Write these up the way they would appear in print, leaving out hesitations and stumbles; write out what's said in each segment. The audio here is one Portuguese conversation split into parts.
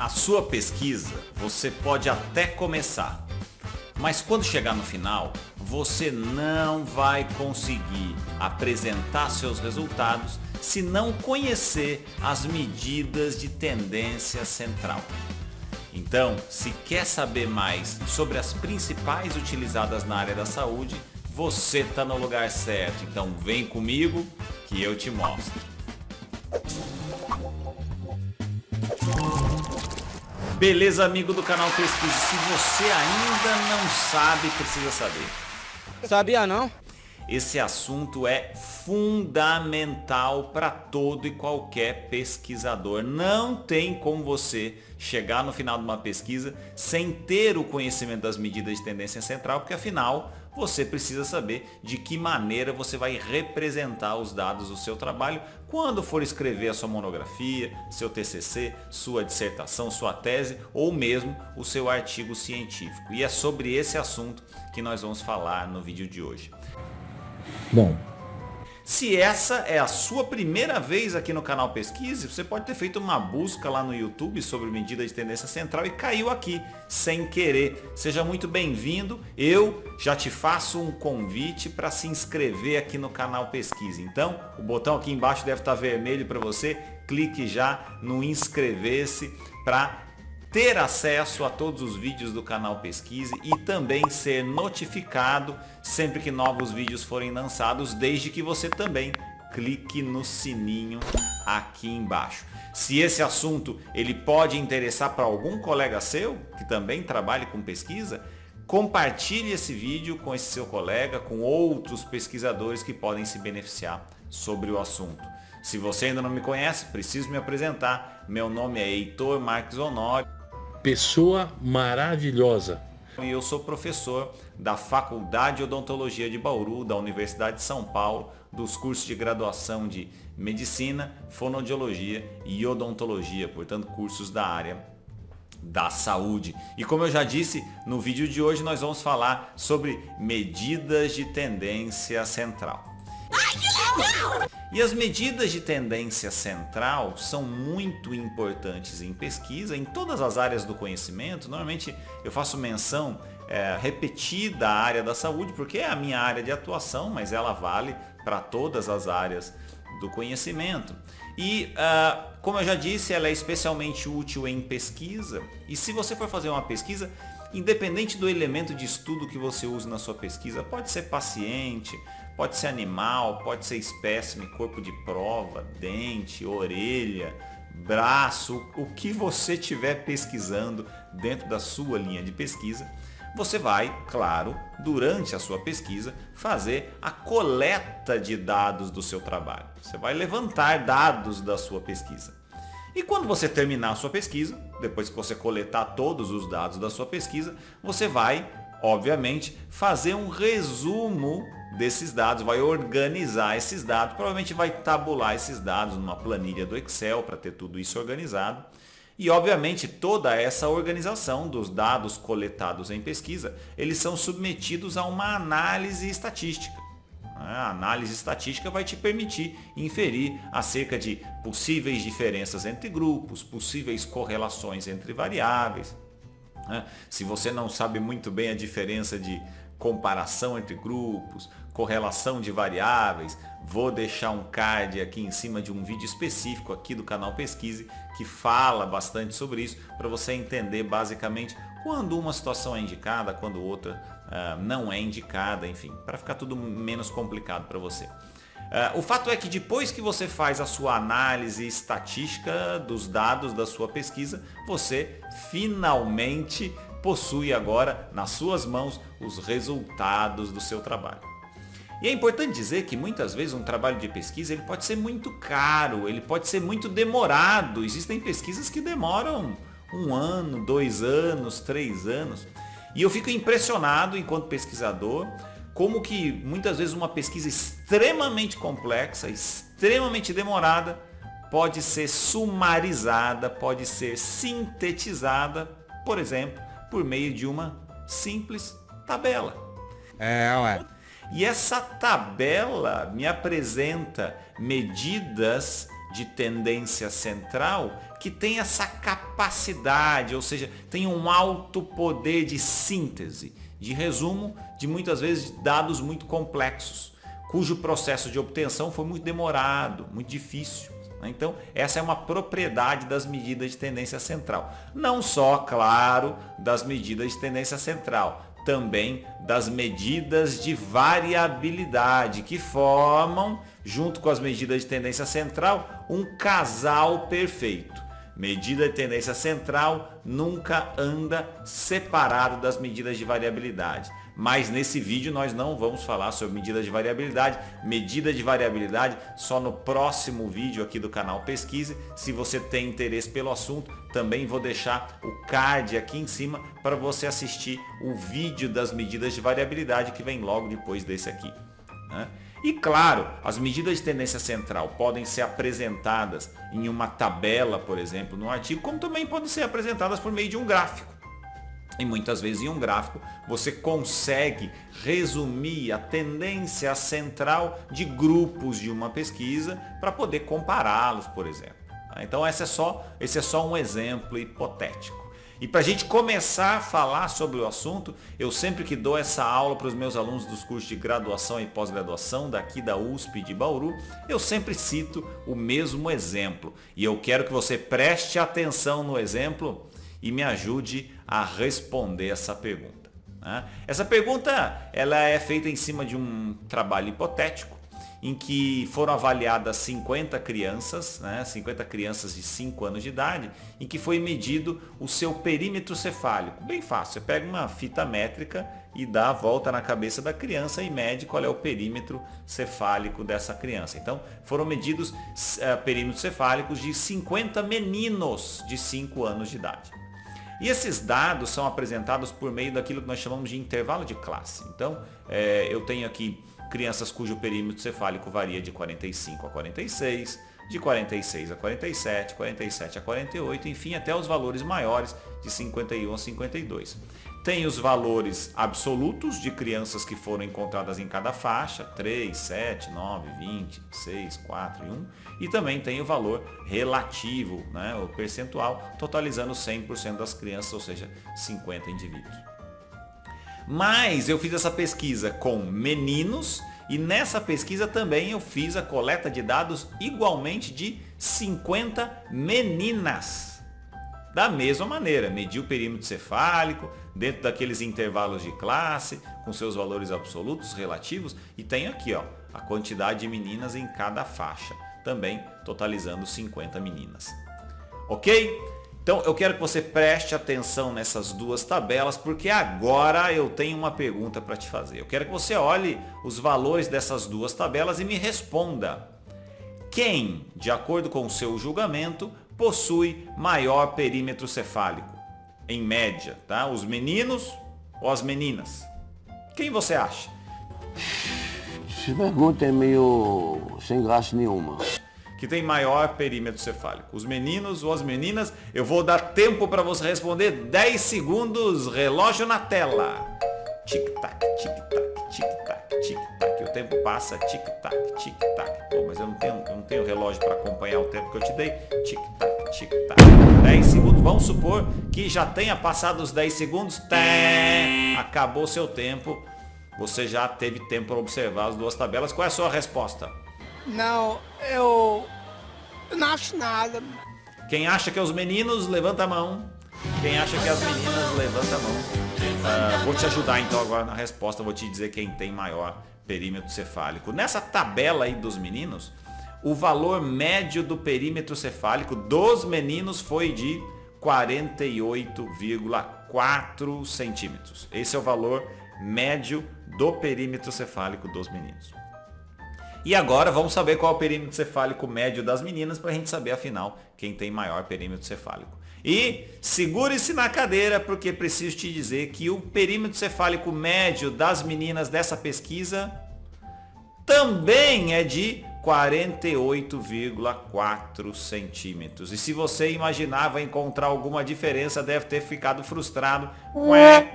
A sua pesquisa você pode até começar, mas quando chegar no final, você não vai conseguir apresentar seus resultados se não conhecer as medidas de tendência central. Então, se quer saber mais sobre as principais utilizadas na área da saúde, você está no lugar certo. Então vem comigo que eu te mostro. Beleza, amigo do canal Pesquisa? Se você ainda não sabe, precisa saber. Sabia não? Esse assunto é fundamental para todo e qualquer pesquisador. Não tem como você chegar no final de uma pesquisa sem ter o conhecimento das medidas de tendência central, porque afinal você precisa saber de que maneira você vai representar os dados do seu trabalho quando for escrever a sua monografia, seu TCC, sua dissertação, sua tese ou mesmo o seu artigo científico. E é sobre esse assunto que nós vamos falar no vídeo de hoje. Bom, se essa é a sua primeira vez aqui no canal Pesquise, você pode ter feito uma busca lá no YouTube sobre medida de tendência central e caiu aqui sem querer. Seja muito bem-vindo. Eu já te faço um convite para se inscrever aqui no canal Pesquise. Então, o botão aqui embaixo deve estar vermelho para você. Clique já no inscrever-se para ter acesso a todos os vídeos do canal Pesquise e também ser notificado sempre que novos vídeos forem lançados, desde que você também clique no sininho aqui embaixo. Se esse assunto ele pode interessar para algum colega seu que também trabalhe com pesquisa, compartilhe esse vídeo com esse seu colega, com outros pesquisadores que podem se beneficiar sobre o assunto. Se você ainda não me conhece, preciso me apresentar. Meu nome é Heitor Marques Honório. pessoa maravilhosa. E eu sou professor da Faculdade de Odontologia de Bauru, da Universidade de São Paulo, dos cursos de graduação de Medicina, Fonoaudiologia e Odontologia, portanto cursos da área da saúde. E como eu já disse, no vídeo de hoje nós vamos falar sobre medidas de tendência central. E as medidas de tendência central são muito importantes em pesquisa, em todas as áreas do conhecimento. Normalmente eu faço menção repetida à área da saúde, porque é a minha área de atuação, mas ela vale para todas as áreas do conhecimento. E, como eu já disse, ela é especialmente útil em pesquisa. E se você for fazer uma pesquisa, independente do elemento de estudo que você use na sua pesquisa, pode ser paciente, pode ser animal, pode ser espécime, corpo de prova, dente, orelha, braço, o que você estiver pesquisando dentro da sua linha de pesquisa, você vai, claro, durante a sua pesquisa, fazer a coleta de dados do seu trabalho. Você vai levantar dados da sua pesquisa. E quando você terminar a sua pesquisa, depois que você coletar todos os dados da sua pesquisa, você vai, obviamente, fazer um resumo desses dados, vai organizar esses dados, provavelmente vai tabular esses dados numa planilha do Excel para ter tudo isso organizado. E obviamente toda essa organização dos dados coletados em pesquisa, eles são submetidos a uma análise estatística. A análise estatística vai te permitir inferir acerca de possíveis diferenças entre grupos, possíveis correlações entre variáveis. Se você não sabe muito bem a diferença de comparação entre grupos, correlação de variáveis, vou deixar um card aqui em cima de um vídeo específico aqui do canal Pesquise que fala bastante sobre isso, para você entender basicamente quando uma situação é indicada, quando outra não é indicada, enfim, para ficar tudo menos complicado para você. O fato é que depois que você faz a sua análise estatística dos dados da sua pesquisa, você finalmente possui agora nas suas mãos os resultados do seu trabalho. E é importante dizer que muitas vezes um trabalho de pesquisa ele pode ser muito caro, ele pode ser muito demorado. Existem pesquisas que demoram 1 ano, 2 anos, 3 anos. E eu fico impressionado enquanto pesquisador como que muitas vezes uma pesquisa extremamente complexa, extremamente demorada, pode ser sumarizada, pode ser sintetizada, por exemplo, por meio de uma simples tabela. E essa tabela me apresenta medidas de tendência central que tem essa capacidade, ou seja, tem um alto poder de síntese, de resumo de muitas vezes dados muito complexos, cujo processo de obtenção foi muito demorado, muito difícil. Então, essa é uma propriedade das medidas de tendência central. Não só, claro, das medidas de tendência central, também das medidas de variabilidade, que formam, junto com as medidas de tendência central, um casal perfeito. Medida de tendência central nunca anda separado das medidas de variabilidade. Mas nesse vídeo nós não vamos falar sobre medida de variabilidade. Medida de variabilidade só no próximo vídeo aqui do canal Pesquise. Se você tem interesse pelo assunto, também vou deixar o card aqui em cima para você assistir o vídeo das medidas de variabilidade que vem logo depois desse aqui, né? E claro, as medidas de tendência central podem ser apresentadas em uma tabela, por exemplo, no artigo, como também podem ser apresentadas por meio de um gráfico. E muitas vezes em um gráfico você consegue resumir a tendência central de grupos de uma pesquisa para poder compará-los, por exemplo. Então esse é só um exemplo hipotético. E para a gente começar a falar sobre o assunto, eu sempre que dou essa aula para os meus alunos dos cursos de graduação e pós-graduação daqui da USP de Bauru, eu sempre cito o mesmo exemplo. E eu quero que você preste atenção no exemplo e me ajude a responder essa pergunta, né? Essa pergunta ela é feita em cima de um trabalho hipotético, em que foram avaliadas 50 crianças, né, 50 crianças de 5 anos de idade, em que foi medido o seu perímetro cefálico. Bem fácil, você pega uma fita métrica e dá a volta na cabeça da criança e mede qual é o perímetro cefálico dessa criança. Então, foram medidos perímetros cefálicos de 50 meninos de 5 anos de idade. E esses dados são apresentados por meio daquilo que nós chamamos de intervalo de classe. Então, eu tenho aqui crianças cujo perímetro cefálico varia de 45 a 46, de 46 a 47, 47 a 48, enfim, até os valores maiores de 51 a 52. Tem os valores absolutos de crianças que foram encontradas em cada faixa, 3, 7, 9, 20, 6, 4 e 1. E também tem o valor relativo, né, o percentual, totalizando 100% das crianças, ou seja, 50 indivíduos. Mas eu fiz essa pesquisa com meninos e nessa pesquisa também eu fiz a coleta de dados igualmente de 50 meninas. Da mesma maneira, medi o perímetro cefálico dentro daqueles intervalos de classe, com seus valores absolutos, relativos, e tenho aqui ó, a quantidade de meninas em cada faixa, também totalizando 50 meninas. Ok? Então eu quero que você preste atenção nessas duas tabelas, porque agora eu tenho uma pergunta para te fazer. Eu quero que você olhe os valores dessas duas tabelas e me responda. Quem, de acordo com o seu julgamento, possui maior perímetro cefálico? Em média, tá? Os meninos ou as meninas? Quem você acha? Essa pergunta é meio sem graça nenhuma. Que tem maior perímetro cefálico? Os meninos ou as meninas? Eu vou dar tempo para você responder. 10 segundos, relógio na tela. Tic-tac, tic-tac, tic-tac, tic-tac. O tempo passa, tic-tac, tic-tac. Pô, mas eu não tenho relógio para acompanhar o tempo que eu te dei. Tic-tac, tic-tac. 10 segundos. Vamos supor que já tenha passado os 10 segundos. Acabou seu tempo. Você já teve tempo para observar as duas tabelas. Qual é a sua resposta? Não, eu não acho nada. Quem acha que é os meninos, levanta a mão. Quem acha que é as meninas, levanta a mão. Vou te ajudar então agora na resposta. Vou te dizer quem tem maior perímetro cefálico. Nessa tabela aí dos meninos, o valor médio do perímetro cefálico dos meninos foi de 48,4 centímetros. Esse é o valor médio do perímetro cefálico dos meninos. E agora vamos saber qual é o perímetro cefálico médio das meninas para a gente saber afinal quem tem maior perímetro cefálico. E segure-se na cadeira porque preciso te dizer que o perímetro cefálico médio das meninas dessa pesquisa também é de 48,4 centímetros. E se você imaginava encontrar alguma diferença, deve ter ficado frustrado. Né?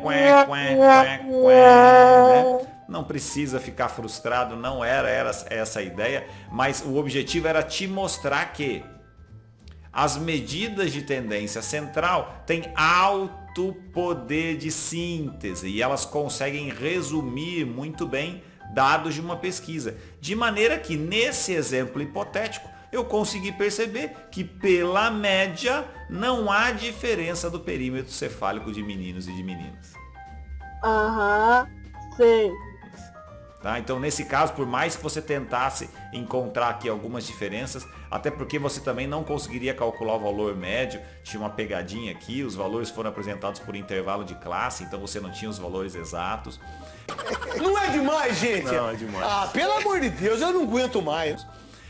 Não precisa ficar frustrado, não era essa a ideia, mas o objetivo era te mostrar que as medidas de tendência central têm alto poder de síntese e elas conseguem resumir muito bem dados de uma pesquisa. De maneira que nesse exemplo hipotético eu consegui perceber que pela média não há diferença do perímetro cefálico de meninos e de meninas. Aham, sei. Tá? Então, nesse caso, por mais que você tentasse encontrar aqui algumas diferenças, até porque você também não conseguiria calcular o valor médio, tinha uma pegadinha aqui, os valores foram apresentados por intervalo de classe, então você não tinha os valores exatos. Não é demais, gente? Não, é demais. Ah, pelo amor de Deus, eu não aguento mais.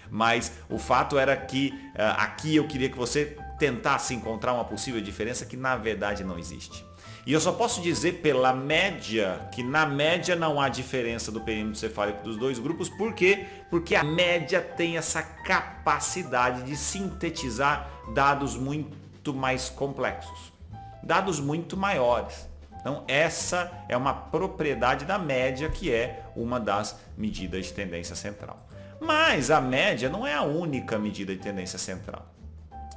Mas o fato era que aqui eu queria que você tentasse encontrar uma possível diferença que na verdade não existe. E eu só posso dizer pela média, que na média não há diferença do perímetro cefálico dos dois grupos. Por quê? Porque a média tem essa capacidade de sintetizar dados muito mais complexos, dados muito maiores. Então essa é uma propriedade da média, que é uma das medidas de tendência central. Mas a média não é a única medida de tendência central.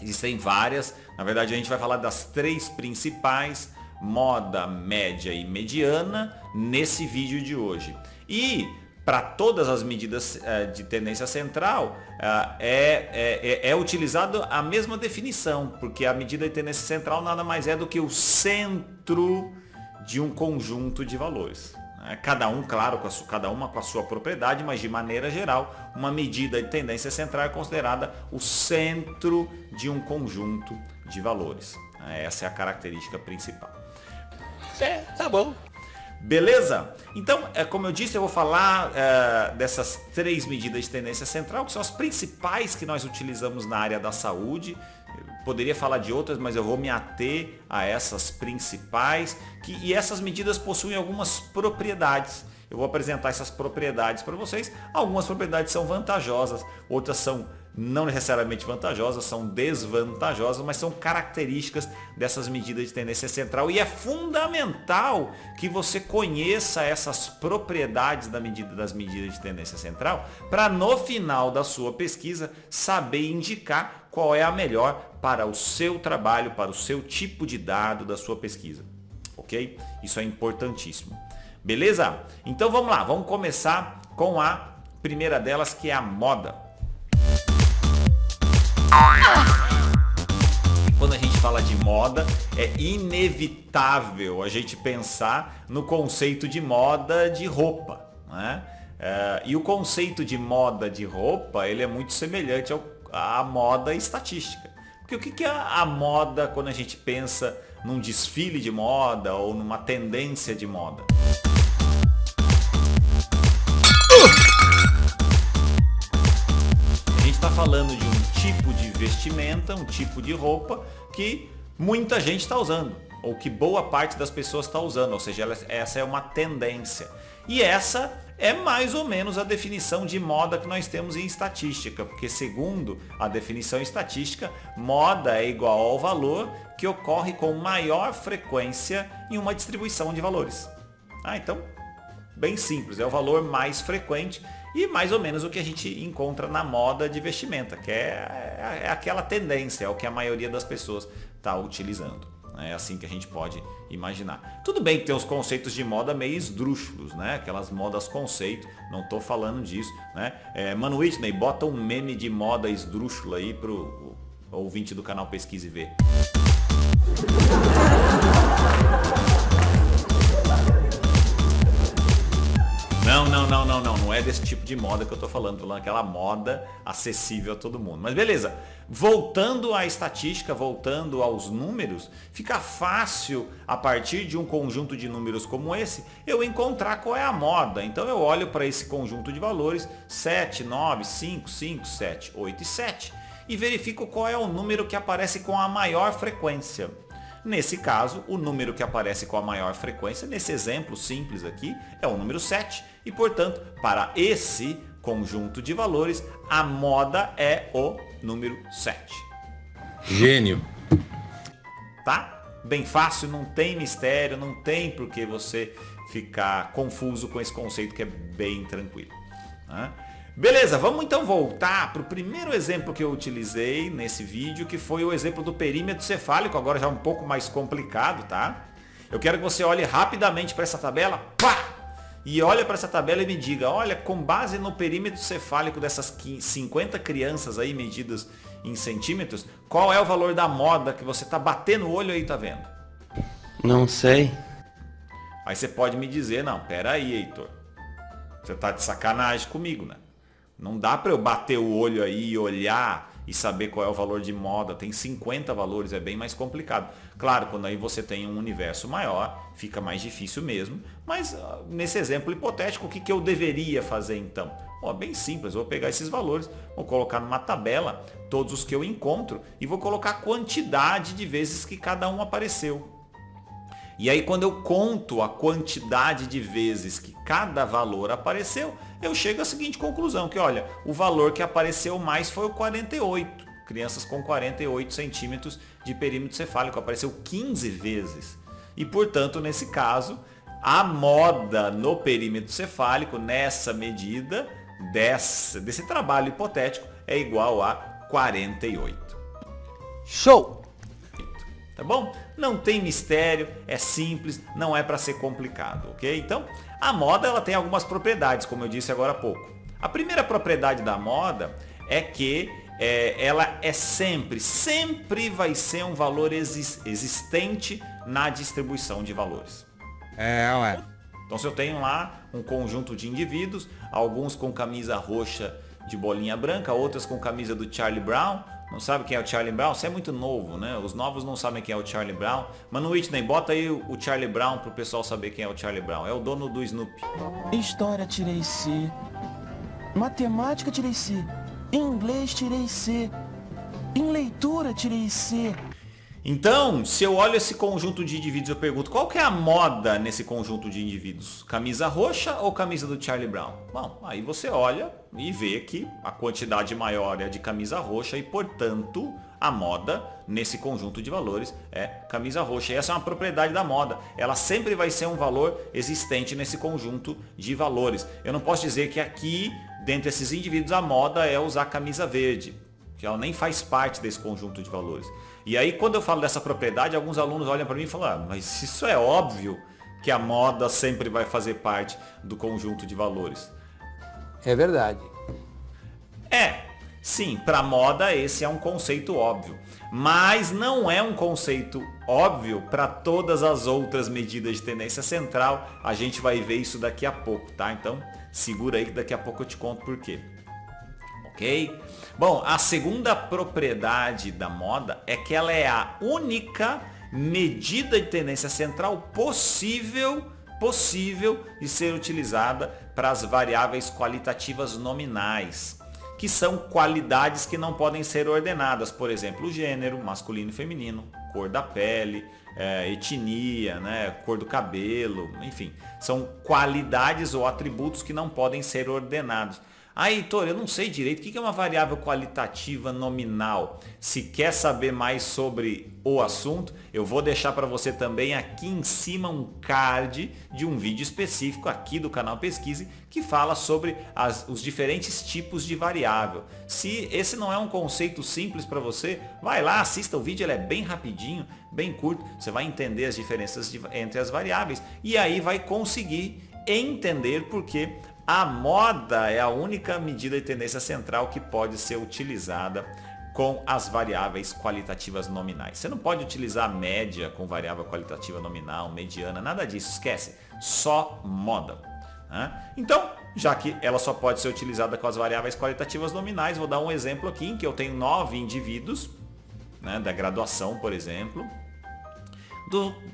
Existem várias, na verdade a gente vai falar das três principais: moda, média e mediana, nesse vídeo de hoje. E para todas as medidas de tendência central é utilizado a mesma definição, porque a medida de tendência central nada mais é do que o centro de um conjunto de valores. Cada um, claro, cada uma com a sua propriedade, mas de maneira geral, uma medida de tendência central é considerada o centro de um conjunto de valores. Essa é a característica principal. É, tá bom. Beleza? Então, como eu disse, eu vou falar dessas três medidas de tendência central, que são as principais que nós utilizamos na área da saúde. Eu poderia falar de outras, mas eu vou me ater a essas principais, e essas medidas possuem algumas propriedades. Eu vou apresentar essas propriedades para vocês. Algumas propriedades são vantajosas, outras são não necessariamente vantajosas, são desvantajosas, mas são características dessas medidas de tendência central. E é fundamental que você conheça essas propriedades das medidas de tendência central, para no final da sua pesquisa saber indicar qual é a melhor para o seu trabalho, para o seu tipo de dado da sua pesquisa. Ok? Isso é importantíssimo. Beleza? Então vamos lá, vamos começar com a primeira delas, que é a moda. Quando a gente fala de moda, é inevitável a gente pensar no conceito de moda de roupa, né? E o conceito de moda de roupa, ele é muito semelhante à moda estatística. Porque o que é a moda quando a gente pensa num desfile de moda ou numa tendência de moda? A gente está falando de um tipo de vestimenta, um tipo de roupa que muita gente está usando, ou que boa parte das pessoas está usando, ou seja, essa é uma tendência. E essa é mais ou menos a definição de moda que nós temos em estatística, porque segundo a definição estatística, moda é igual ao valor que ocorre com maior frequência em uma distribuição de valores. Então, bem simples, é o valor mais frequente e mais ou menos o que a gente encontra na moda de vestimenta, que é aquela tendência, é o que a maioria das pessoas está utilizando. É assim que a gente pode imaginar. Tudo bem que tem os conceitos de moda meio esdrúxulos, né? Aquelas modas conceito, não estou falando disso, né? Mano Whitney, bota um meme de moda esdrúxula aí pro ouvinte do canal Pesquisa e Vê. Não é desse tipo de moda que eu tô falando aquela moda acessível a todo mundo. Mas beleza, voltando à estatística, voltando aos números, fica fácil, a partir de um conjunto de números como esse, eu encontrar qual é a moda. Então eu olho para esse conjunto de valores, 7, 9, 5, 5, 7, 8 e 7, e verifico qual é o número que aparece com a maior frequência. Nesse caso, o número que aparece com a maior frequência, nesse exemplo simples aqui, é o número 7. E, portanto, para esse conjunto de valores, a moda é o número 7. Gênio. Tá? Bem fácil, não tem mistério, não tem por que você ficar confuso com esse conceito, que é bem tranquilo. Né? Beleza, vamos então voltar para o primeiro exemplo que eu utilizei nesse vídeo, que foi o exemplo do perímetro cefálico, agora já um pouco mais complicado, tá? Eu quero que você olhe rapidamente para essa tabela, pá! E olha para essa tabela e me diga, olha, com base no perímetro cefálico dessas 50 crianças aí medidas em centímetros, qual é o valor da moda que você tá batendo o olho aí, tá vendo? Não sei. Aí você pode me dizer, não, pera aí, Heitor, você tá de sacanagem comigo, né? Não dá para eu bater o olho aí e olhar e saber qual é o valor de moda. Tem 50 valores, é bem mais complicado. Claro, quando aí você tem um universo maior, fica mais difícil mesmo. Mas nesse exemplo hipotético, o que eu deveria fazer então? Bom, bem simples, eu vou pegar esses valores, vou colocar numa tabela todos os que eu encontro e vou colocar a quantidade de vezes que cada um apareceu. E aí quando eu conto a quantidade de vezes que cada valor apareceu, eu chego à seguinte conclusão, que olha, o valor que apareceu mais foi o 48. Crianças com 48 centímetros de perímetro cefálico, apareceu 15 vezes. E portanto, nesse caso, a moda no perímetro cefálico, nessa medida, desse trabalho hipotético, é igual a 48. Show! Tá bom? Não tem mistério, é simples, não é para ser complicado, ok? Então, a moda ela tem algumas propriedades, como eu disse agora há pouco. A primeira propriedade da moda é que ela é sempre vai ser um valor existente na distribuição de valores. Ué. Então, se eu tenho lá um conjunto de indivíduos, alguns com camisa roxa de bolinha branca, outras com camisa do Charlie Brown. Não sabe quem é o Charlie Brown? Você é muito novo, né? Os novos não sabem quem é o Charlie Brown. Mano Whitney, bota aí o Charlie Brown pro pessoal saber quem é o Charlie Brown. É o dono do Snoopy. História tirei C. Matemática tirei C. Inglês tirei C. Em leitura tirei C. Então, se eu olho esse conjunto de indivíduos, eu pergunto, qual que é a moda nesse conjunto de indivíduos? Camisa roxa ou camisa do Charlie Brown? Bom, aí você olha e vê que a quantidade maior é a de camisa roxa e, portanto, a moda nesse conjunto de valores é camisa roxa. E essa é uma propriedade da moda. Ela sempre vai ser um valor existente nesse conjunto de valores. Eu não posso dizer que aqui, dentre esses indivíduos, a moda é usar camisa verde, que ela nem faz parte desse conjunto de valores. E aí, quando eu falo dessa propriedade, alguns alunos olham para mim e falam, mas isso é óbvio que a moda sempre vai fazer parte do conjunto de valores. É verdade. Sim, para moda esse é um conceito óbvio. Mas não é um conceito óbvio para todas as outras medidas de tendência central. A gente vai ver isso daqui a pouco, tá? Então, segura aí que daqui a pouco eu te conto por quê. Ok? Bom, a segunda propriedade da moda é que ela é a única medida de tendência central possível de ser utilizada para as variáveis qualitativas nominais, que são qualidades que não podem ser ordenadas, por exemplo, o gênero, masculino e feminino, cor da pele, etnia, né, cor do cabelo, enfim, são qualidades ou atributos que não podem ser ordenados. Heitor, eu não sei direito o que é uma variável qualitativa nominal. Se quer saber mais sobre o assunto, eu vou deixar para você também aqui em cima um card de um vídeo específico aqui do canal Pesquise que fala sobre os diferentes tipos de variável. Se esse não é um conceito simples para você, vai lá, assista o vídeo, ele é bem rapidinho, bem curto, você vai entender as diferenças entre as variáveis e aí vai conseguir entender por que a moda é a única medida de tendência central que pode ser utilizada com as variáveis qualitativas nominais. Você não pode utilizar a média com variável qualitativa nominal, mediana, nada disso, esquece. Só moda. Né? Então, já que ela só pode ser utilizada com as variáveis qualitativas nominais, vou dar um exemplo aqui em que eu tenho 9 indivíduos, né, da graduação, por exemplo,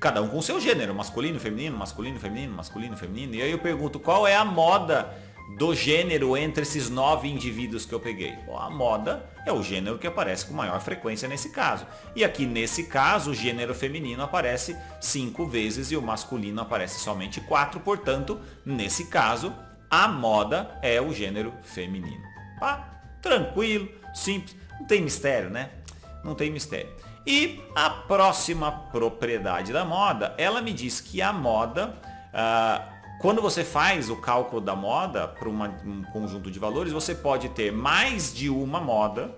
cada um com seu gênero, masculino, feminino, masculino, feminino, masculino, feminino. E aí eu pergunto, qual é a moda do gênero entre esses 9 indivíduos que eu peguei? Bom, a moda é o gênero que aparece com maior frequência nesse caso. E aqui nesse caso, o gênero feminino aparece 5 vezes e o masculino aparece somente 4. Portanto, nesse caso, a moda é o gênero feminino. Tá? Tranquilo, simples, não tem mistério, né? Não tem mistério. E a próxima propriedade da moda, ela me diz que a moda, quando você faz o cálculo da moda para um conjunto de valores, você pode ter mais de uma moda,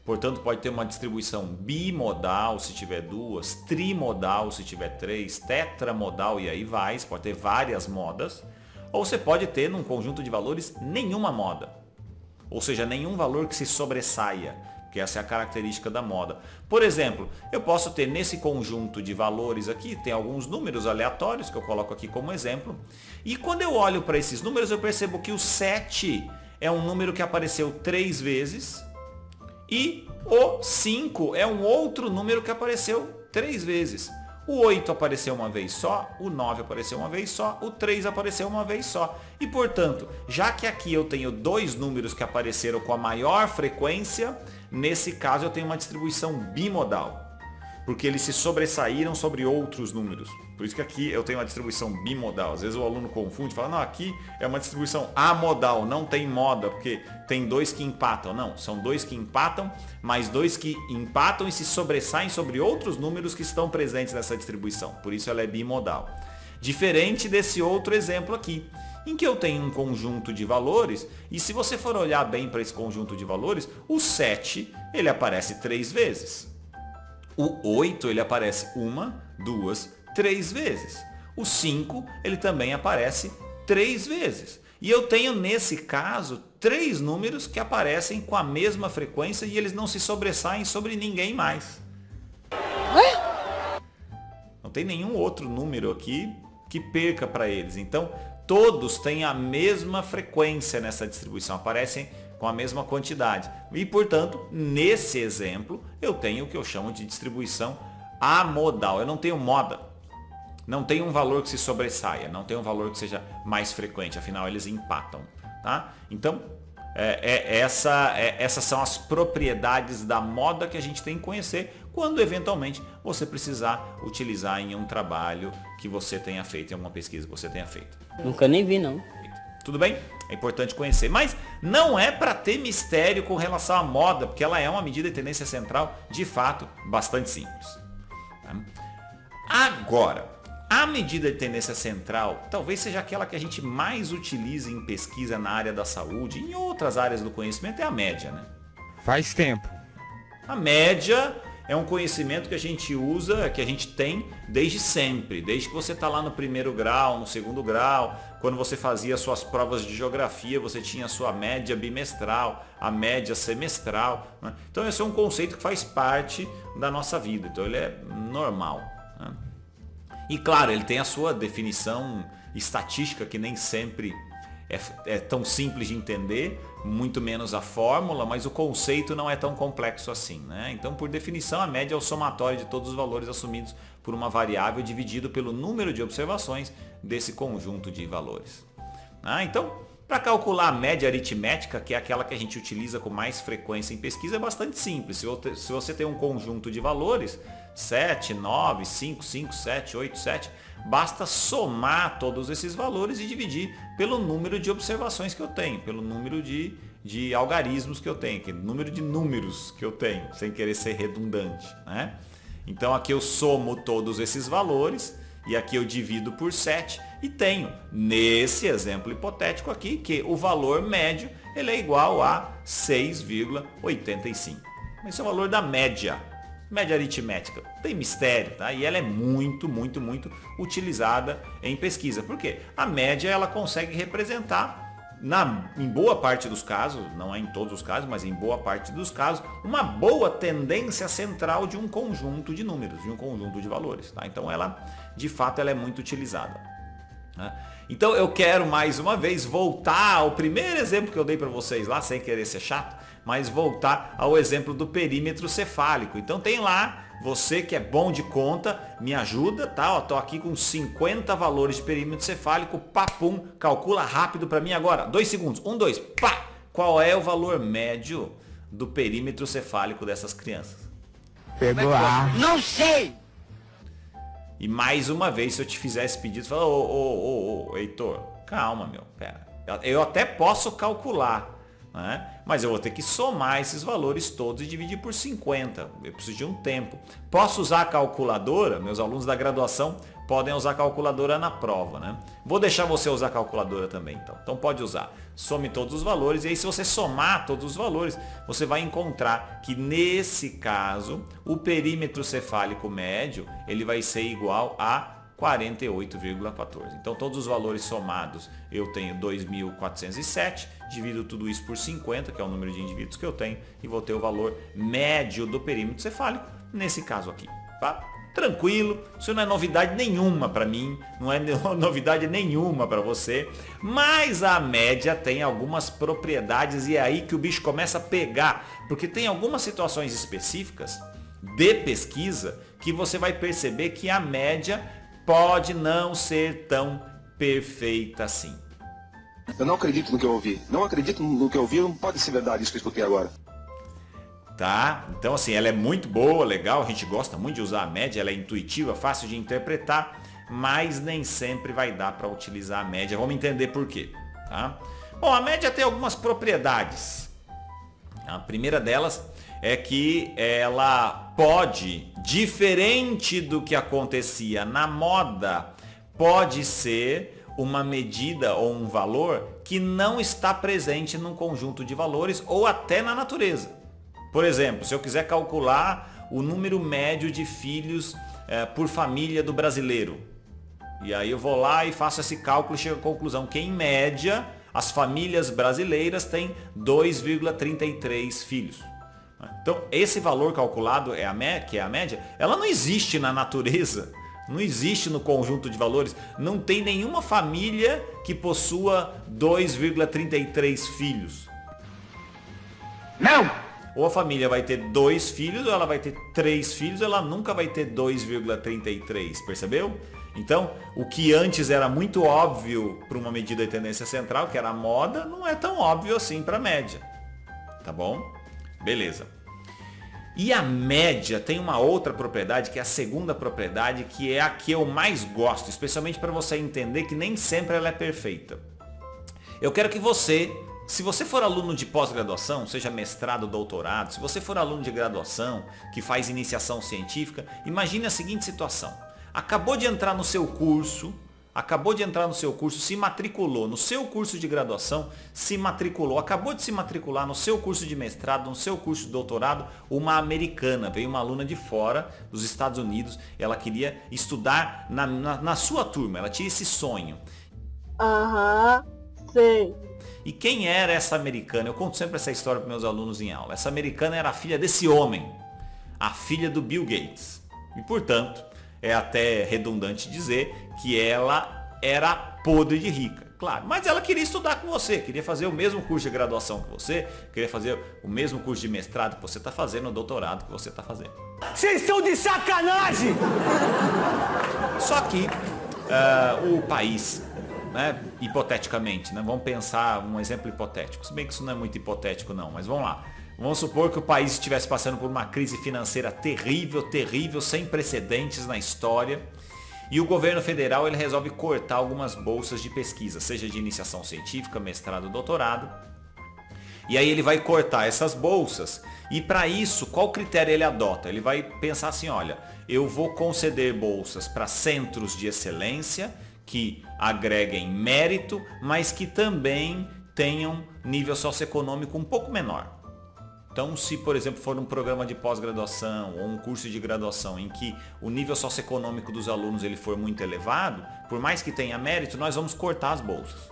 portanto pode ter uma distribuição bimodal se tiver duas, trimodal se tiver três, tetramodal e aí vai, você pode ter várias modas, ou você pode ter num conjunto de valores nenhuma moda, ou seja, nenhum valor que se sobressaia, que essa é a característica da moda. Por exemplo, eu posso ter nesse conjunto de valores aqui, tem alguns números aleatórios que eu coloco aqui como exemplo, e quando eu olho para esses números eu percebo que o 7 é um número que apareceu 3 vezes, e o 5 é um outro número que apareceu 3 vezes. O 8 apareceu uma vez só, o 9 apareceu uma vez só, o 3 apareceu uma vez só. E portanto, já que aqui eu tenho 2 números que apareceram com a maior frequência, nesse caso eu tenho uma distribuição bimodal, porque eles se sobressaíram sobre outros números. Por isso que aqui eu tenho uma distribuição bimodal. Às vezes o aluno confunde e fala, não, aqui é uma distribuição amodal, não tem moda, porque tem 2 que empatam. Não, são 2 que empatam, mais 2 que empatam e se sobressaem sobre outros números que estão presentes nessa distribuição. Por isso ela é bimodal. Diferente desse outro exemplo aqui, em que eu tenho um conjunto de valores, e se você for olhar bem para esse conjunto de valores, o 7 ele aparece 3 vezes. O 8 ele aparece 1, 2, 3 vezes. O 5 ele também aparece 3 vezes. E eu tenho nesse caso 3 números que aparecem com a mesma frequência e eles não se sobressaem sobre ninguém mais. Não tem nenhum outro número aqui que perca para eles. Então todos têm a mesma frequência nessa distribuição, aparecem com a mesma quantidade. E, portanto, nesse exemplo, eu tenho o que eu chamo de distribuição amodal. Eu não tenho moda. Não tem um valor que se sobressaia, não tem um valor que seja mais frequente, afinal eles empatam. Tá? Então, essas são as propriedades da moda que a gente tem que conhecer quando eventualmente você precisar utilizar em um trabalho que você tenha feito, em alguma pesquisa que você tenha feito. Nunca nem vi, não. Tudo bem? É importante conhecer. Mas não é para ter mistério com relação à moda, porque ela é uma medida de tendência central, de fato, bastante simples. Tá? Agora, a medida de tendência central talvez seja aquela que a gente mais utiliza em pesquisa na área da saúde e em outras áreas do conhecimento, é a média, né? Faz tempo. A média é um conhecimento que a gente usa, que a gente tem desde sempre, desde que você está lá no primeiro grau, no segundo grau, quando você fazia suas provas de geografia, você tinha a sua média bimestral, a média semestral. Né? Então esse é um conceito que faz parte da nossa vida, então ele é normal. Né? E claro, ele tem a sua definição estatística, que nem sempre é tão simples de entender, muito menos a fórmula, mas o conceito não é tão complexo assim. Né? Então, por definição, a média é o somatório de todos os valores assumidos por uma variável dividido pelo número de observações desse conjunto de valores. Então, para calcular a média aritmética, que é aquela que a gente utiliza com mais frequência em pesquisa, é bastante simples. Se você tem um conjunto de valores, 7, 9, 5, 5, 7, 8, 7, basta somar todos esses valores e dividir pelo número de observações que eu tenho, pelo número de algarismos que eu tenho, que é o número de números que eu tenho, sem querer ser redundante. Né? Então aqui eu somo todos esses valores e aqui eu divido por 7 e tenho, nesse exemplo hipotético aqui, que o valor médio ele é igual a 6,85. Esse é o valor da média. Média aritmética, tem mistério, tá? E ela é muito, muito, muito utilizada em pesquisa. Por quê? A média ela consegue representar, em boa parte dos casos, não é em todos os casos, mas em boa parte dos casos, uma boa tendência central de um conjunto de números, de um conjunto de valores. Tá? Então ela, de fato, ela é muito utilizada. Né? Então eu quero mais uma vez voltar ao primeiro exemplo que eu dei para vocês lá, sem querer ser chato, mas voltar ao exemplo do perímetro cefálico. Então tem lá, você que é bom de conta, me ajuda, tá? Eu tô aqui com 50 valores de perímetro cefálico, papum, calcula rápido para mim agora, 2 segundos, 1, 2, pá! Qual é o valor médio do perímetro cefálico dessas crianças? Pegou a... Não sei! E mais uma vez, se eu te fizer esse pedido, você fala, ô, Heitor, calma, meu, Eu até posso calcular, né? Mas eu vou ter que somar esses valores todos e dividir por 50. Eu preciso de um tempo. Posso usar a calculadora? Meus alunos da graduação podem usar a calculadora na prova, né? Vou deixar você usar a calculadora também, então. Então pode usar. Some todos os valores e aí se você somar todos os valores, você vai encontrar que nesse caso, o perímetro cefálico médio, ele vai ser igual a 48,14. Então todos os valores somados, eu tenho 2.407, divido tudo isso por 50, que é o número de indivíduos que eu tenho, e vou ter o valor médio do perímetro cefálico, nesse caso aqui, tá? Tranquilo, isso não é novidade nenhuma para mim, não é novidade nenhuma para você, mas a média tem algumas propriedades e é aí que o bicho começa a pegar, porque tem algumas situações específicas de pesquisa que você vai perceber que a média pode não ser tão perfeita assim. Eu não acredito no que eu ouvi. Não acredito no que eu ouvi, não pode ser verdade isso que eu escutei agora. Tá? Então assim, ela é muito boa, legal, a gente gosta muito de usar a média, ela é intuitiva, fácil de interpretar, mas nem sempre vai dar para utilizar a média. Vamos entender por quê, tá? Bom, a média tem algumas propriedades. A primeira delas é que ela pode, diferente do que acontecia na moda, pode ser uma medida ou um valor que não está presente num conjunto de valores ou até na natureza. Por exemplo, se eu quiser calcular o número médio de filhos por família do brasileiro, e aí eu vou lá e faço esse cálculo e chego à conclusão que em média as famílias brasileiras têm 2,33 filhos. Então, esse valor calculado, que é a média, ela não existe na natureza, não existe no conjunto de valores. Não tem nenhuma família que possua 2,33 filhos. Não! Ou a família vai ter 2 filhos, ou ela vai ter 3 filhos, ela nunca vai ter 2,33, percebeu? Então, o que antes era muito óbvio para uma medida de tendência central, que era a moda, não é tão óbvio assim para a média. Tá bom? Beleza. E a média tem uma outra propriedade, que é a segunda propriedade, que é a que eu mais gosto, especialmente para você entender que nem sempre ela é perfeita. Eu quero que você, se você for aluno de pós-graduação, seja mestrado ou doutorado, se você for aluno de graduação, que faz iniciação científica, imagine a seguinte situação. Acabou de entrar no seu curso, se matriculou no seu curso de graduação, acabou de se matricular no seu curso de mestrado, no seu curso de doutorado, uma americana, veio uma aluna de fora dos Estados Unidos, ela queria estudar na sua turma, ela tinha esse sonho. Aham, sei. E quem era essa americana? Eu conto sempre essa história para meus alunos em aula. Essa americana era a filha desse homem, a filha do Bill Gates. E portanto, é até redundante dizer que ela era podre de rica, claro. Mas ela queria estudar com você, queria fazer o mesmo curso de graduação que você, queria fazer o mesmo curso de mestrado que você está fazendo, o doutorado que você está fazendo. Vocês estão de sacanagem! Só que o país, né, hipoteticamente, né, vamos pensar um exemplo hipotético, se bem que isso não é muito hipotético não, mas vamos lá. Vamos supor que o país estivesse passando por uma crise financeira terrível, sem precedentes na história. E o governo federal ele resolve cortar algumas bolsas de pesquisa, seja de iniciação científica, mestrado, doutorado. E aí ele vai cortar essas bolsas. E para isso, qual critério ele adota? Ele vai pensar assim, olha, eu vou conceder bolsas para centros de excelência que agreguem mérito, mas que também tenham nível socioeconômico um pouco menor. Então, se, por exemplo, for um programa de pós-graduação ou um curso de graduação em que o nível socioeconômico dos alunos ele for muito elevado, por mais que tenha mérito, nós vamos cortar as bolsas.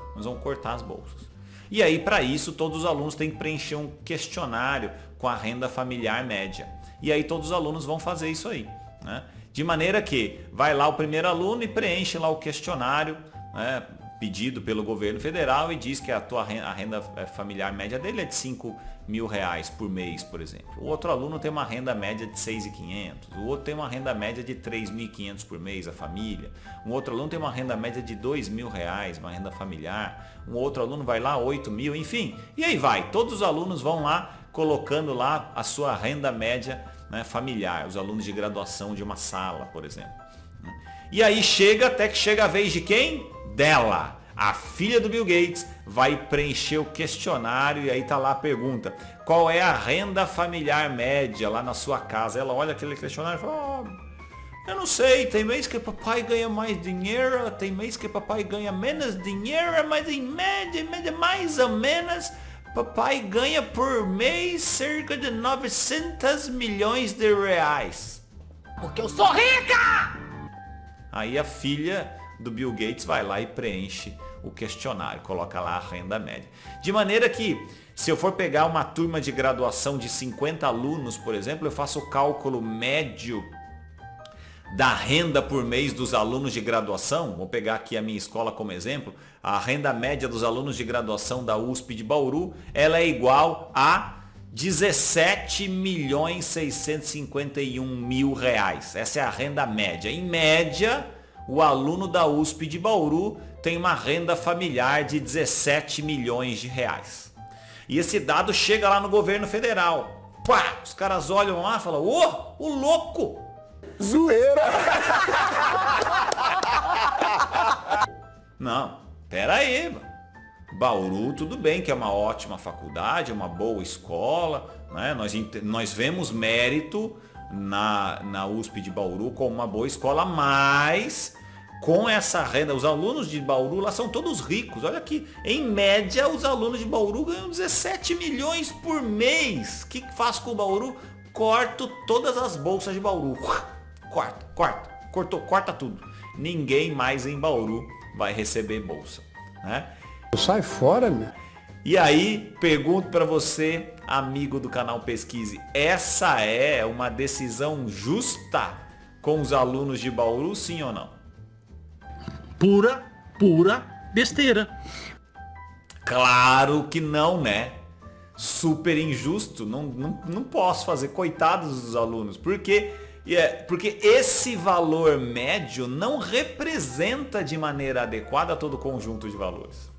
E aí, para isso, todos os alunos têm que preencher um questionário com a renda familiar média. E aí, todos os alunos vão fazer isso aí, né? De maneira que vai lá o primeiro aluno e preenche lá o questionário, né, pedido pelo governo federal e diz que a renda familiar média dele é de R$5.000 por mês, por exemplo. O outro aluno tem uma renda média de R$6.500, o outro tem uma renda média de R$3.500 por mês, a família. Um outro aluno tem uma renda média de R$2.000, uma renda familiar. Um outro aluno vai lá R$8.000, enfim. E aí vai, todos os alunos vão lá colocando lá a sua renda média, né, familiar, os alunos de graduação de uma sala, por exemplo. E aí chega até que chega a vez de quem? Dela, A filha do Bill Gates vai preencher o questionário e aí tá lá a pergunta: qual é a renda familiar média lá na sua casa? Ela olha aquele questionário e fala: eu não sei, tem mês que papai ganha mais dinheiro, tem mês que papai ganha menos dinheiro, mas em média mais ou menos, papai ganha por mês cerca de 900 milhões de reais. Porque eu sou rica! Aí a filha do Bill Gates vai lá e preenche o questionário, coloca lá a renda média. De maneira que, se eu for pegar uma turma de graduação de 50 alunos, por exemplo, eu faço o cálculo médio da renda por mês dos alunos de graduação. Vou pegar aqui a minha escola como exemplo. A renda média dos alunos de graduação da USP de Bauru, ela é igual a 17.651.000 reais. Essa é a renda média. Em média, o aluno da USP de Bauru tem uma renda familiar de 17 milhões de reais. E esse dado chega lá no governo federal. Pá, os caras olham lá e falam: ô, o louco! Zoeira! Não, pera aí, mano. Bauru, tudo bem que é uma ótima faculdade, é uma boa escola, né? Nós vemos mérito na USP de Bauru como uma boa escola, mas com essa renda, os alunos de Bauru lá são todos ricos. Olha aqui, em média os alunos de Bauru ganham 17 milhões por mês. O que faz com o Bauru? Corto todas as bolsas de Bauru. Corta tudo. Ninguém mais em Bauru vai receber bolsa, né? Sai fora, meu. E aí, pergunto para você, amigo do canal Pesquise, essa é uma decisão justa com os alunos de Bauru, sim ou não? Pura besteira. Claro que não, né? Super injusto, não posso fazer, coitados dos alunos, porque esse valor médio não representa de maneira adequada todo o conjunto de valores.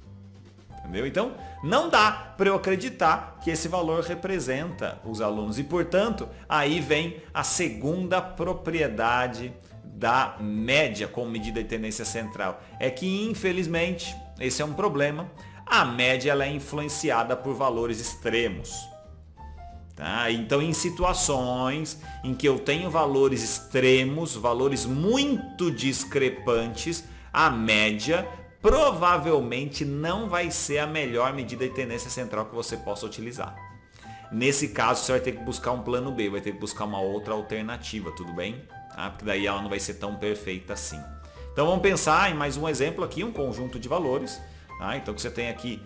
Entendeu? Então, não dá para eu acreditar que esse valor representa os alunos. E, portanto, aí vem a segunda propriedade da média como medida de tendência central. É que, infelizmente, esse é um problema, a média ela é influenciada por valores extremos. Tá? Então, em situações em que eu tenho valores extremos, valores muito discrepantes, a média provavelmente não vai ser a melhor medida de tendência central que você possa utilizar. Nesse caso, você vai ter que buscar um plano B, vai ter que buscar uma outra alternativa, tudo bem? Porque daí ela não vai ser tão perfeita assim. Então vamos pensar em mais um exemplo aqui, um conjunto de valores. Então você tem aqui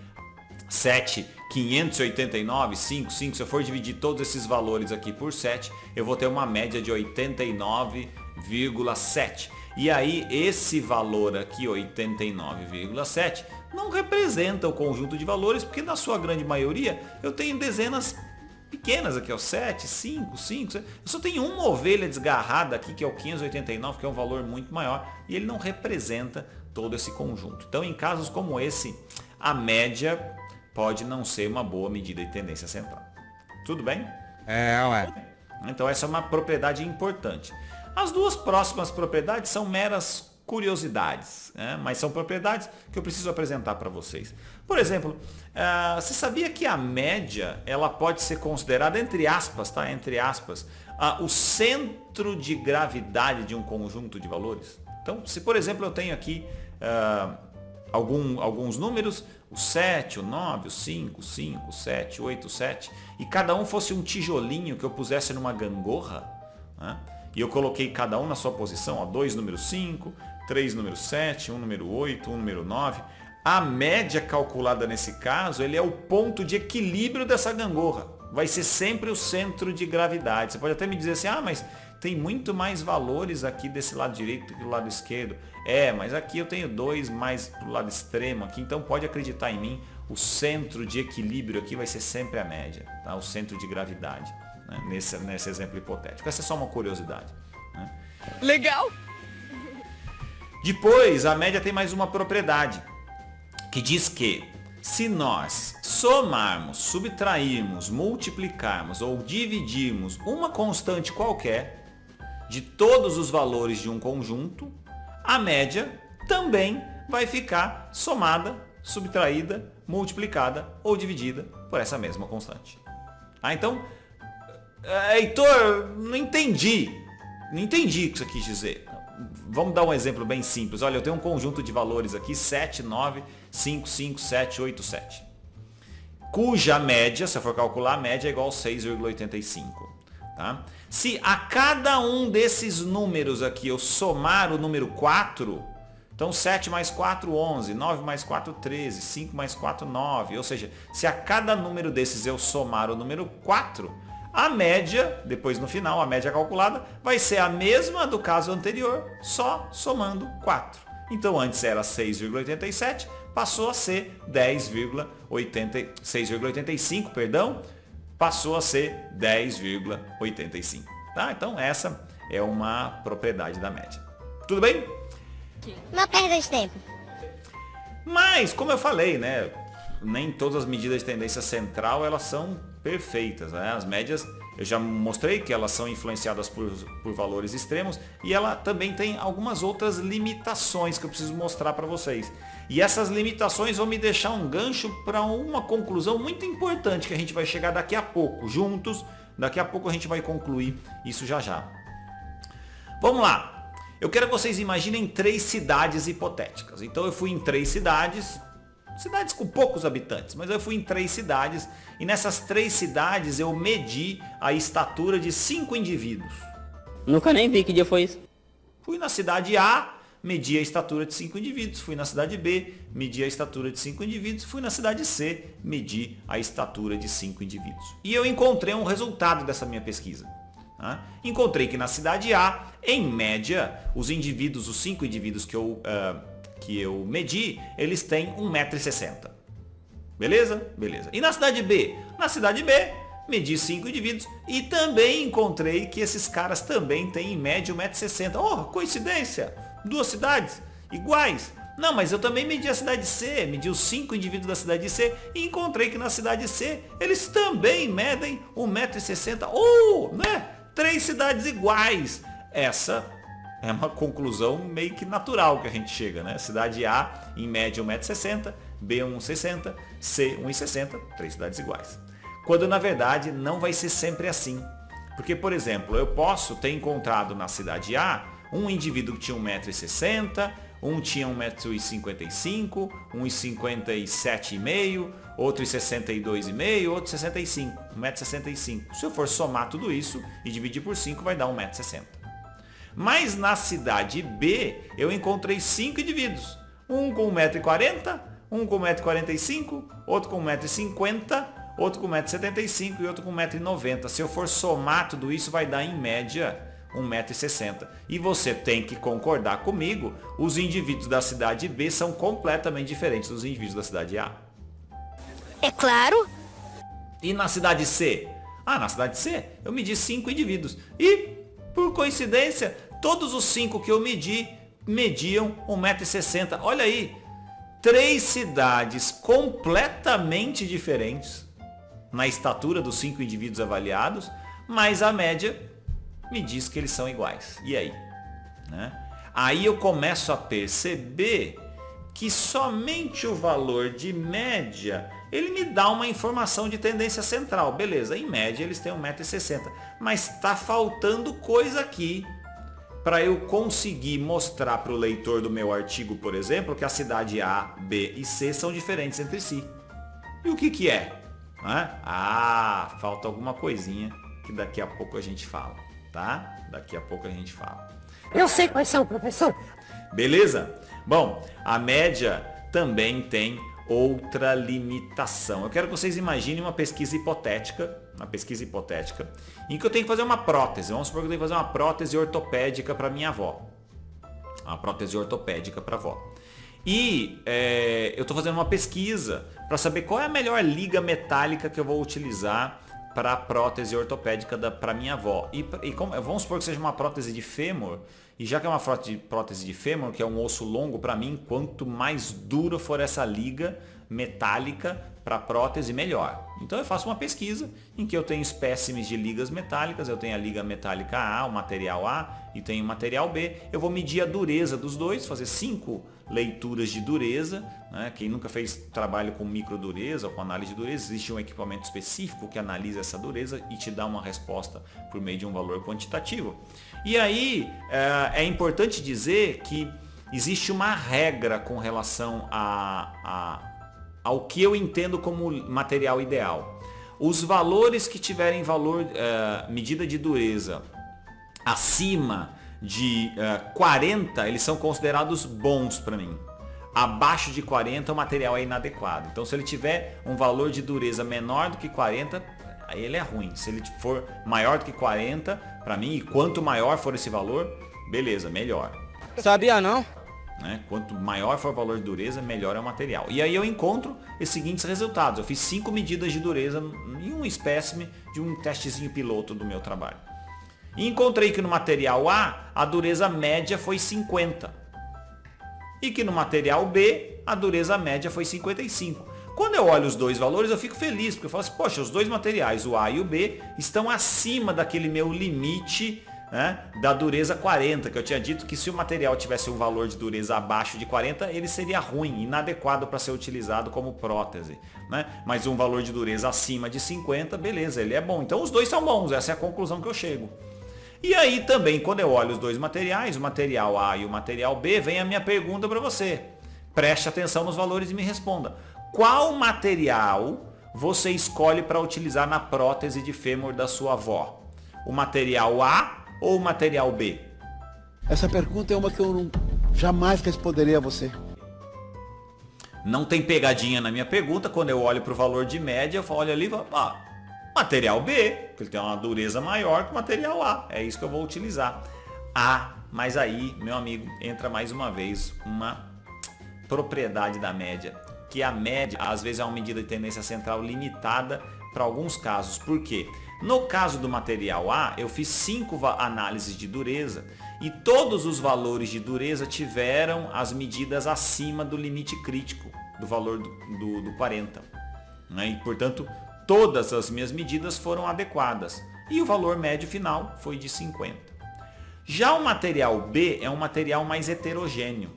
7, 589, 5, se eu for dividir todos esses valores aqui por 7, eu vou ter uma média de 89,7. E aí esse valor aqui, 89,7, não representa o conjunto de valores, porque na sua grande maioria eu tenho dezenas pequenas aqui, 7, 5, eu só tenho uma ovelha desgarrada aqui, que é o 589, que é um valor muito maior, e ele não representa todo esse conjunto. Então, em casos como esse, a média pode não ser uma boa medida de tendência central. Tudo bem? Ué. Então essa é uma propriedade importante. As duas próximas propriedades são meras curiosidades, né? Mas são propriedades que eu preciso apresentar para vocês. Por exemplo, você sabia que a média ela pode ser considerada, entre aspas, tá? Entre aspas, o centro de gravidade de um conjunto de valores? Então, se por exemplo eu tenho aqui alguns números, o 7, o 9, o 5, o 7, 8, 7, e cada um fosse um tijolinho que eu pusesse numa gangorra, né? E eu coloquei cada um na sua posição, 2 número 5, 3 número 7, 1 número 8, 1 número 9. A média calculada nesse caso, ele é o ponto de equilíbrio dessa gangorra. Vai ser sempre o centro de gravidade. Você pode até me dizer assim, mas tem muito mais valores aqui desse lado direito do que do lado esquerdo. Mas aqui eu tenho 2 mais pro lado extremo aqui, então pode acreditar em mim, o centro de equilíbrio aqui vai ser sempre a média, tá? O centro de gravidade. Nesse exemplo hipotético. Essa é só uma curiosidade, né? Legal! Depois, a média tem mais uma propriedade, que diz que se nós somarmos, subtrairmos, multiplicarmos ou dividirmos uma constante qualquer de todos os valores de um conjunto, a média também vai ficar somada, subtraída, multiplicada ou dividida por essa mesma constante. Então, Heitor, não entendi o que você quis dizer. Vamos dar um exemplo bem simples. Olha, eu tenho um conjunto de valores aqui, 7, 9, 5, 5, 7, 8, 7. Cuja média, se eu for calcular, a média é igual a 6,85. Tá? Se a cada um desses números aqui eu somar o número 4, então 7 mais 4, 11, 9 mais 4, 13, 5 mais 4, 9. Ou seja, se a cada número desses eu somar o número 4, a média, depois no final, a média calculada, vai ser a mesma do caso anterior, só somando 4. Então antes era 6,87, passou a ser 6,85, perdão, passou a ser 10,85. Tá? Então essa é uma propriedade da média. Tudo bem? Não perda de tempo. Mas, como eu falei, né, nem todas as medidas de tendência central elas são perfeitas. Né? As médias, eu já mostrei que elas são influenciadas por valores extremos e ela também tem algumas outras limitações que eu preciso mostrar para vocês. E essas limitações vão me deixar um gancho para uma conclusão muito importante que a gente vai chegar daqui a pouco, juntos. Daqui a pouco a gente vai concluir isso já já. Vamos lá. Eu quero que vocês imaginem 3 cidades hipotéticas. Então eu fui em 3 cidades com poucos habitantes, mas eu fui em 3 cidades e nessas 3 cidades eu medi a estatura de 5 indivíduos. Nunca nem vi, que dia foi isso? Fui na cidade A, medi a estatura de 5 indivíduos. Fui na cidade B, medi a estatura de 5 indivíduos. Fui na cidade C, medi a estatura de 5 indivíduos. E eu encontrei um resultado dessa minha pesquisa. Encontrei que na cidade A, em média, os 5 indivíduos que eu medi, eles têm 1,60 m. Beleza? Beleza. E na cidade B? Na cidade B, medi 5 indivíduos e também encontrei que esses caras também têm em média 1,60 m. Oh, coincidência! 2 cidades iguais. Não, mas eu também medi a cidade C, medi os 5 indivíduos da cidade C e encontrei que na cidade C eles também medem 1,60 m. Oh, né? 3 cidades iguais. Essa é uma conclusão meio que natural que a gente chega, né? Cidade A, em média 1,60 m, B 1,60 m, C 1,60 m, 3 cidades iguais. Quando na verdade não vai ser sempre assim. Porque, por exemplo, eu posso ter encontrado na cidade A um indivíduo que tinha 1,60 m, um tinha 1,55 m, 1,57,5 m, outro 62,5, outro 65, 1,65 m. Se eu for somar tudo isso e dividir por 5, vai dar 1,60 m. Mas na cidade B, eu encontrei 5 indivíduos. Um com 1,40 m, um com 1,45 m, outro com 1,50 m, outro com 1,75 m e outro com 1,90 m. Se eu for somar tudo isso, vai dar em média 1,60 m. E você tem que concordar comigo, os indivíduos da cidade B são completamente diferentes dos indivíduos da cidade A. É claro. E na cidade C? Na cidade C eu medi 5 indivíduos. E, por coincidência, todos os 5 que eu mediam 1,60 m. Olha aí, 3 cidades completamente diferentes na estatura dos 5 indivíduos avaliados, mas a média me diz que eles são iguais. E aí? Né? Aí eu começo a perceber que somente o valor de média, ele me dá uma informação de tendência central. Beleza, em média eles têm 1,60 m, mas está faltando coisa aqui para eu conseguir mostrar para o leitor do meu artigo, por exemplo, que a cidade A, B e C são diferentes entre si. E o que é? Falta alguma coisinha que daqui a pouco a gente fala, tá? Daqui a pouco a gente fala. Eu sei quais são, professor. Beleza? Bom, a média também tem outra limitação. Eu quero que vocês imaginem uma pesquisa hipotética, em que eu tenho que fazer uma prótese. Vamos supor que eu tenho que fazer uma prótese ortopédica para minha avó. Uma prótese ortopédica para a avó. E eu estou fazendo uma pesquisa para saber qual é a melhor liga metálica que eu vou utilizar para a prótese ortopédica para minha avó. Vamos supor que seja uma prótese de fêmur. E já que é uma prótese de fêmur, que é um osso longo para mim, quanto mais dura for essa liga, metálica para prótese, melhor. Então eu faço uma pesquisa em que eu tenho espécimes de ligas metálicas, eu tenho a liga metálica A, o material A, e tenho o material B. Eu vou medir a dureza dos dois, fazer 5 leituras de dureza, né? Quem nunca fez trabalho com microdureza ou com análise de dureza, existe um equipamento específico que analisa essa dureza e te dá uma resposta por meio de um valor quantitativo. E aí é importante dizer que existe uma regra com relação ao que eu entendo como material ideal. Os valores que tiverem valor, medida de dureza acima de 40, eles são considerados bons para mim. Abaixo de 40 o material é inadequado. Então se ele tiver um valor de dureza menor do que 40, aí ele é ruim. Se ele for maior do que 40, para mim, e quanto maior for esse valor, beleza, melhor. Sabia não? Né? Quanto maior for o valor de dureza, melhor é o material. E aí eu encontro os seguintes resultados. Eu fiz 5 medidas de dureza em um espécime de um testezinho piloto do meu trabalho. E encontrei que no material A dureza média foi 50. E que no material B a dureza média foi 55. Quando eu olho os dois valores eu fico feliz, porque eu falo assim, poxa, os dois materiais, o A e o B, estão acima daquele meu limite, né, da dureza 40, que eu tinha dito que se o material tivesse um valor de dureza abaixo de 40, ele seria ruim, inadequado para ser utilizado como prótese, né? Mas um valor de dureza acima de 50, beleza, ele é bom. Então os dois são bons, essa é a conclusão que eu chego. E aí também, quando eu olho os dois materiais, o material A e o material B, vem a minha pergunta para você. Preste atenção nos valores e me responda. Qual material você escolhe para utilizar na prótese de fêmur da sua avó? O material A ou o material B? Essa pergunta é uma que eu jamais responderei a você. Não tem pegadinha na minha pergunta. Quando eu olho para o valor de média, eu olho ali e falo, material B, porque ele tem uma dureza maior que o material A. É isso que eu vou utilizar. Mas aí, meu amigo, entra mais uma vez uma propriedade da média. Que a média, às vezes, é uma medida de tendência central limitada para alguns casos. Por quê? No caso do material A, eu fiz 5 análises de dureza e todos os valores de dureza tiveram as medidas acima do limite crítico, do valor do 40. Né? E, portanto, todas as minhas medidas foram adequadas. E o valor médio final foi de 50. Já o material B é um material mais heterogêneo.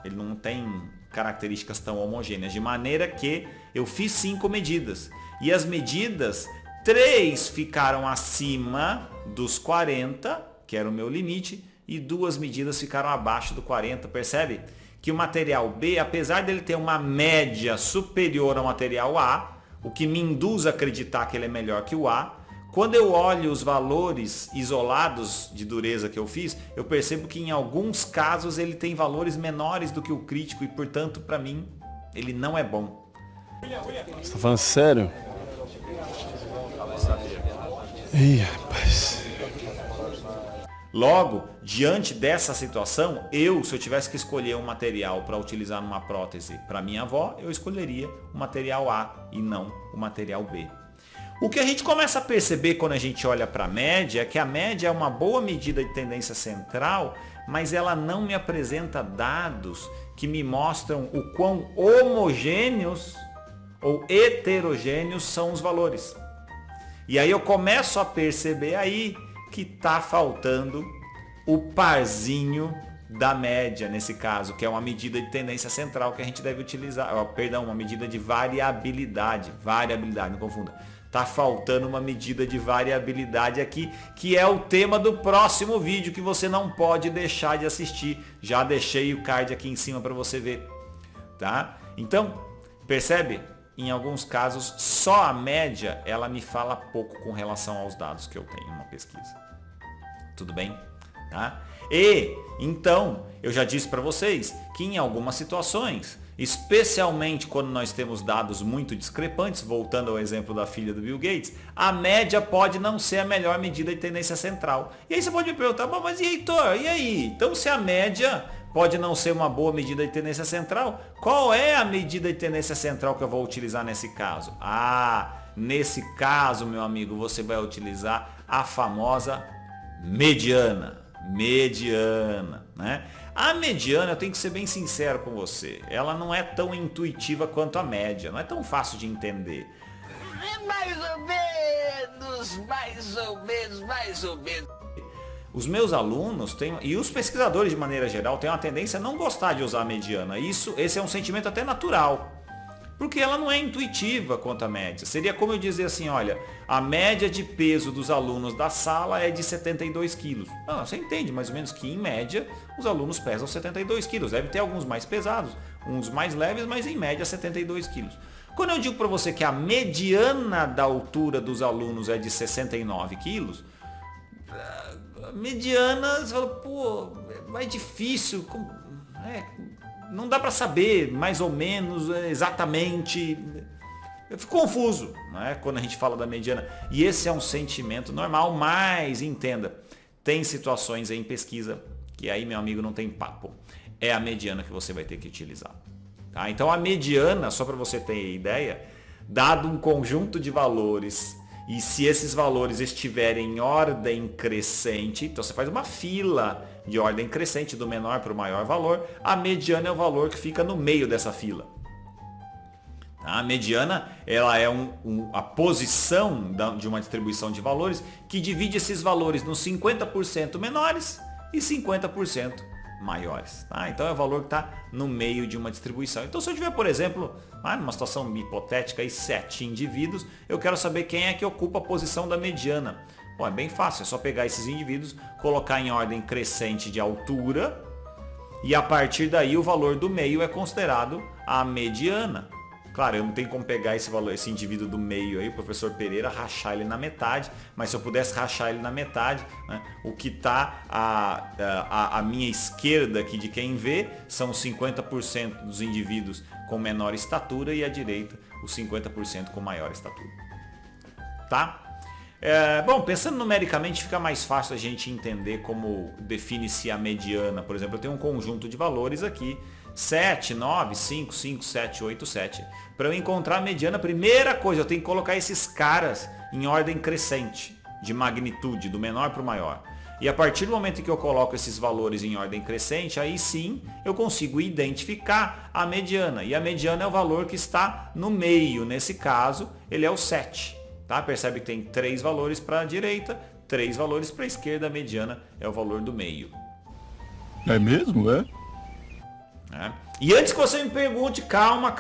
Ele não tem características tão homogêneas, de maneira que eu fiz 5 medidas. E as medidas, 3 ficaram acima dos 40, que era o meu limite, e 2 medidas ficaram abaixo do 40. Percebe que o material B, apesar dele ter uma média superior ao material A, o que me induz a acreditar que ele é melhor que o A, quando eu olho os valores isolados de dureza que eu fiz, eu percebo que em alguns casos ele tem valores menores do que o crítico e, portanto, para mim, ele não é bom. Você tá falando sério? Ih, rapaz. Logo, diante dessa situação, se eu tivesse que escolher um material para utilizar numa prótese para minha avó, eu escolheria o material A e não o material B. O que a gente começa a perceber quando a gente olha para a média é que a média é uma boa medida de tendência central, mas ela não me apresenta dados que me mostram o quão homogêneos ou heterogêneos são os valores. E aí eu começo a perceber aí que está faltando o parzinho da média, nesse caso, que é uma medida de tendência central que a gente deve utilizar, uma medida de variabilidade, não confunda. Tá faltando uma medida de variabilidade aqui, que é o tema do próximo vídeo, que você não pode deixar de assistir. Já deixei o card aqui em cima para você ver, tá? Então, percebe? Em alguns casos, só a média, ela me fala pouco com relação aos dados que eu tenho numa pesquisa. Tudo bem? Tá? E, então, eu já disse para vocês que em algumas situações, especialmente quando nós temos dados muito discrepantes, voltando ao exemplo da filha do Bill Gates, a média pode não ser a melhor medida de tendência central. E aí você pode me perguntar, mas e Heitor, e aí? Então se a média pode não ser uma boa medida de tendência central, qual é a medida de tendência central que eu vou utilizar nesse caso? Nesse caso, meu amigo, você vai utilizar a famosa mediana. Mediana, né? A mediana, eu tenho que ser bem sincero com você, ela não é tão intuitiva quanto a média, não é tão fácil de entender. Mais ou menos. Os meus alunos e os pesquisadores de maneira geral têm uma tendência a não gostar de usar a mediana. Esse é um sentimento até natural, porque ela não é intuitiva quanto a média. Seria como eu dizer assim, olha, a média de peso dos alunos da sala é de 72 quilos. Não, você entende mais ou menos que em média os alunos pesam 72 quilos. Deve ter alguns mais pesados, uns mais leves, mas em média 72 quilos. Quando eu digo para você que a mediana da altura dos alunos é de 69 quilos, mediana, você fala, pô, é difícil, não dá para saber mais ou menos exatamente, eu fico confuso, né, quando a gente fala da mediana, e esse é um sentimento normal, mas entenda, tem situações em pesquisa que aí, meu amigo, não tem papo, é a mediana que você vai ter que utilizar, tá? Então a mediana, só para você ter ideia, dado um conjunto de valores, e se esses valores estiverem em ordem crescente, então você faz uma fila de ordem crescente do menor para o maior valor, a mediana é o valor que fica no meio dessa fila. A mediana, ela é a posição de uma distribuição de valores que divide esses valores nos 50% menores e 50% maiores. Tá? Então é o valor que está no meio de uma distribuição. Então se eu tiver, por exemplo, numa situação hipotética, aí 7 indivíduos, eu quero saber quem é que ocupa a posição da mediana. Bom, é bem fácil, é só pegar esses indivíduos, colocar em ordem crescente de altura e a partir daí o valor do meio é considerado a mediana. Claro, eu não tenho como pegar esse indivíduo do meio aí, o professor Pereira, rachar ele na metade, mas se eu pudesse rachar ele na metade, né, o que está à minha esquerda aqui de quem vê são os 50% dos indivíduos com menor estatura e à direita os 50% com maior estatura. Tá? Bom, pensando numericamente fica mais fácil a gente entender como define-se a mediana. Por exemplo, eu tenho um conjunto de valores aqui, 7, 9, 5, 5, 7, 8, 7. Para eu encontrar a mediana, a primeira coisa, eu tenho que colocar esses caras em ordem crescente, de magnitude, do menor para o maior. E a partir do momento que eu coloco esses valores em ordem crescente, aí sim eu consigo identificar a mediana. E a mediana é o valor que está no meio. Nesse caso, ele é o 7. Tá? Percebe que tem 3 valores para a direita, 3 valores para a esquerda. A mediana é o valor do meio. É mesmo, é? E antes que você me pergunte, calma,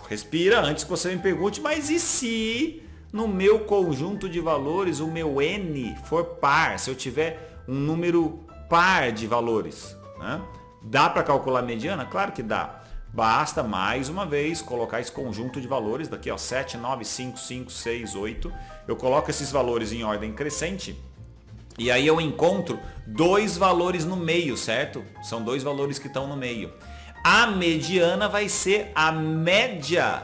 respira, antes que você me pergunte, mas e se no meu conjunto de valores o meu N for par, se eu tiver um número par de valores, né? Dá para calcular a mediana? Claro que dá. Basta, mais uma vez, colocar esse conjunto de valores daqui, ó, 7, 9, 5, 5, 6, 8. Eu coloco esses valores em ordem crescente. E aí eu encontro 2 valores no meio, certo? São 2 valores que estão no meio. A mediana vai ser a média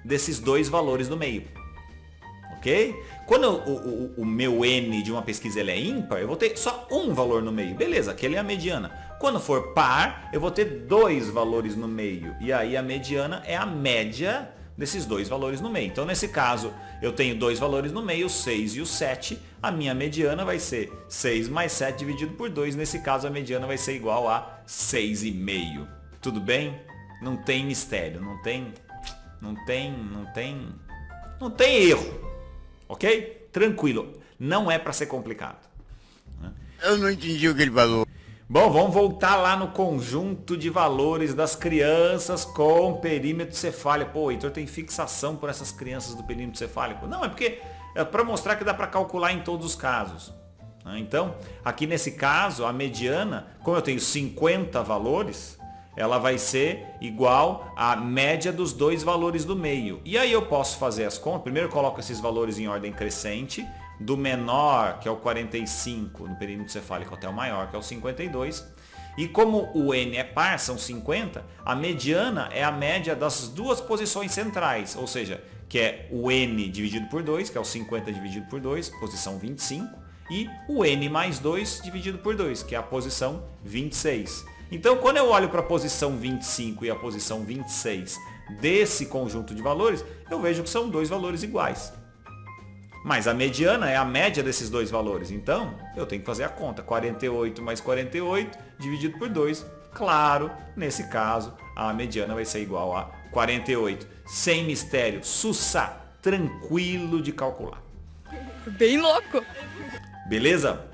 desses 2 valores no meio. Ok? Quando o meu N de uma pesquisa ele é ímpar, eu vou ter só um valor no meio. Beleza, aquele é a mediana. Quando for par, eu vou ter 2 valores no meio. E aí a mediana é a média desses 2 valores no meio. Então nesse caso eu tenho 2 valores no meio, o 6 e o 7. A minha mediana vai ser 6 mais 7 dividido por 2. Nesse caso a mediana vai ser igual a 6,5. Tudo bem? Não tem mistério, não tem erro. Ok? Tranquilo. Não é para ser complicado. Eu não entendi o que ele falou. Bom, vamos voltar lá no conjunto de valores das crianças com perímetro cefálico. Pô, o Heitor tem fixação por essas crianças do perímetro cefálico. Não, é porque é para mostrar que dá para calcular em todos os casos. Então, aqui nesse caso, a mediana, como eu tenho 50 valores, ela vai ser igual à média dos 2 valores do meio. E aí eu posso fazer as contas. Primeiro eu coloco esses valores em ordem crescente, do menor, que é o 45, no perímetro cefálico, até o maior, que é o 52. E como o N é par, são 50, a mediana é a média das 2 posições centrais, ou seja, que é o N dividido por 2, que é o 50 dividido por 2, posição 25, e o N mais 2 dividido por 2, que é a posição 26. Então, quando eu olho para a posição 25 e a posição 26 desse conjunto de valores, eu vejo que são 2 valores iguais. Mas a mediana é a média desses dois valores. Então, eu tenho que fazer a conta. 48 mais 48 dividido por 2. Claro, nesse caso, a mediana vai ser igual a 48. Sem mistério, sussa, tranquilo de calcular. Bem louco. Beleza?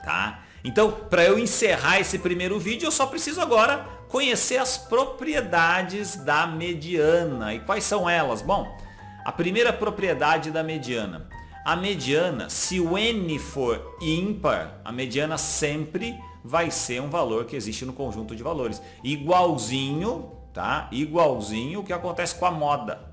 Tá? Então, para eu encerrar esse primeiro vídeo, eu só preciso agora conhecer as propriedades da mediana. E quais são elas? Bom, a primeira propriedade da mediana. A mediana, se o n for ímpar, a mediana sempre vai ser um valor que existe no conjunto de valores. Igualzinho, tá? Igualzinho o que acontece com a moda.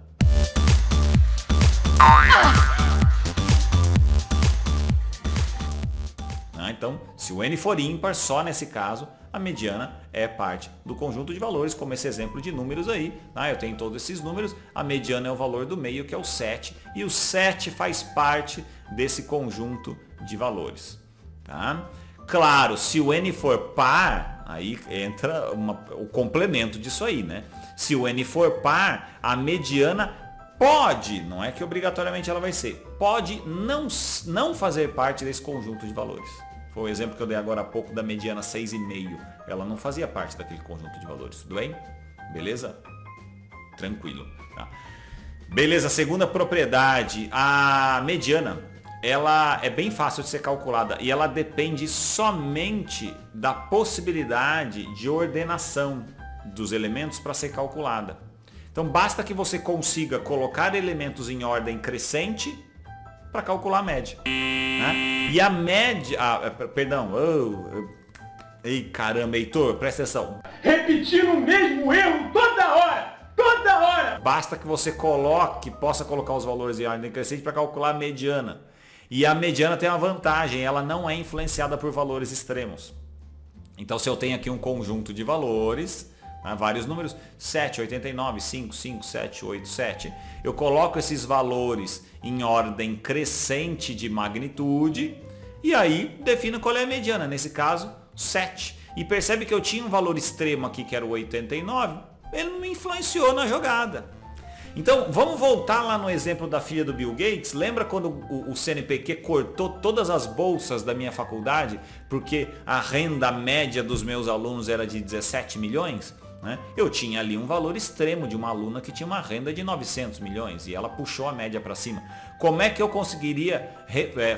Então, se o n for ímpar, só nesse caso, a mediana é parte do conjunto de valores, como esse exemplo de números aí. Eu tenho todos esses números, a mediana é o valor do meio, que é o 7, e o 7 faz parte desse conjunto de valores. Tá? Claro, se o n for par, aí entra o complemento disso aí, né? Se o n for par, a mediana pode, não é que obrigatoriamente ela vai ser, pode não fazer parte desse conjunto de valores. Foi o exemplo que eu dei agora há pouco da mediana 6,5. Ela não fazia parte daquele conjunto de valores. Tudo bem? Beleza? Tranquilo. Tá? Beleza, segunda propriedade. A mediana, ela é bem fácil de ser calculada e ela depende somente da possibilidade de ordenação dos elementos para ser calculada. Então basta que você consiga colocar elementos em ordem crescente para calcular a média. Né? E a média... Ei, caramba, Heitor, presta atenção. Repetindo o mesmo erro toda hora! Toda hora! Basta que você possa colocar os valores em ordem crescente para calcular a mediana. E a mediana tem uma vantagem, ela não é influenciada por valores extremos. Então se eu tenho aqui um conjunto de valores... vários números, 7, 89, 5, 5, 7, 8, 7. Eu coloco esses valores em ordem crescente de magnitude e aí defino qual é a mediana, nesse caso 7. E percebe que eu tinha um valor extremo aqui que era o 89, ele não me influenciou na jogada. Então vamos voltar lá no exemplo da filha do Bill Gates. Lembra quando o CNPq cortou todas as bolsas da minha faculdade porque a renda média dos meus alunos era de 17 milhões? Eu tinha ali um valor extremo de uma aluna que tinha uma renda de 900 milhões e ela puxou a média para cima. Como é que eu conseguiria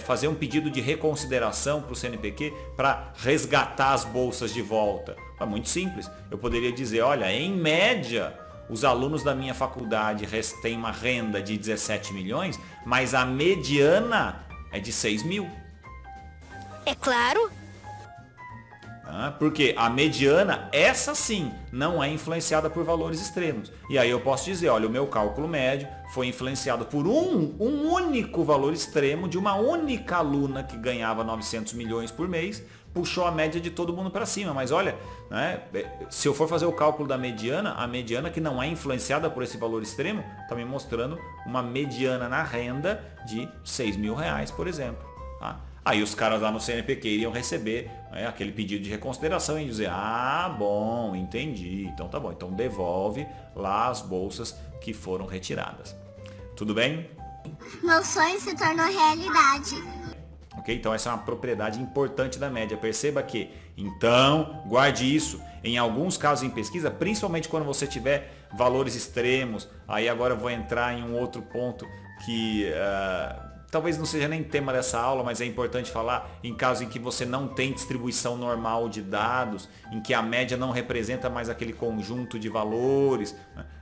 fazer um pedido de reconsideração para o CNPq para resgatar as bolsas de volta? É muito simples. Eu poderia dizer, olha, em média, os alunos da minha faculdade têm uma renda de 17 milhões, mas a mediana é de 6 mil. É claro. Porque a mediana, essa sim, não é influenciada por valores extremos. E aí eu posso dizer, olha, o meu cálculo médio foi influenciado por um único valor extremo de uma única aluna que ganhava 900 milhões por mês, puxou a média de todo mundo para cima. Mas olha, se eu for fazer o cálculo da mediana, a mediana que não é influenciada por esse valor extremo, está me mostrando uma mediana na renda de 6 mil reais, por exemplo. Tá? Aí os caras lá no CNPq iriam receber aquele pedido de reconsideração e dizer, bom, entendi, então tá bom, então devolve lá as bolsas que foram retiradas. Tudo bem? Meu sonho se tornou realidade. Ok? Então essa é uma propriedade importante da média. Perceba que, então, guarde isso. Em alguns casos em pesquisa, principalmente quando você tiver valores extremos, aí agora eu vou entrar em um outro ponto que... talvez não seja nem tema dessa aula, mas é importante falar em casos em que você não tem distribuição normal de dados, em que a média não representa mais aquele conjunto de valores,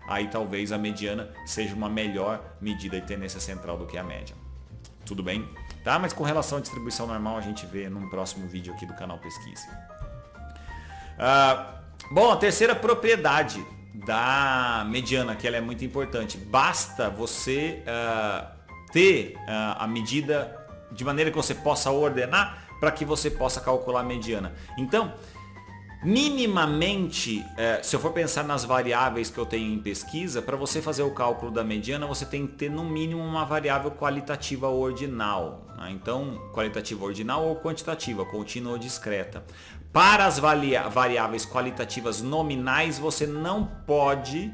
aí talvez a mediana seja uma melhor medida de tendência central do que a média. Tudo bem? Tá? Mas com relação à distribuição normal a gente vê num próximo vídeo aqui do canal Pesquise. Bom, a terceira propriedade da mediana, que ela é muito importante, basta você... ter a medida de maneira que você possa ordenar para que você possa calcular a mediana. Então, minimamente, se eu for pensar nas variáveis que eu tenho em pesquisa, para você fazer o cálculo da mediana, você tem que ter no mínimo uma variável qualitativa ordinal. Então, qualitativa ordinal ou quantitativa, contínua ou discreta. Para as variáveis qualitativas nominais, você não pode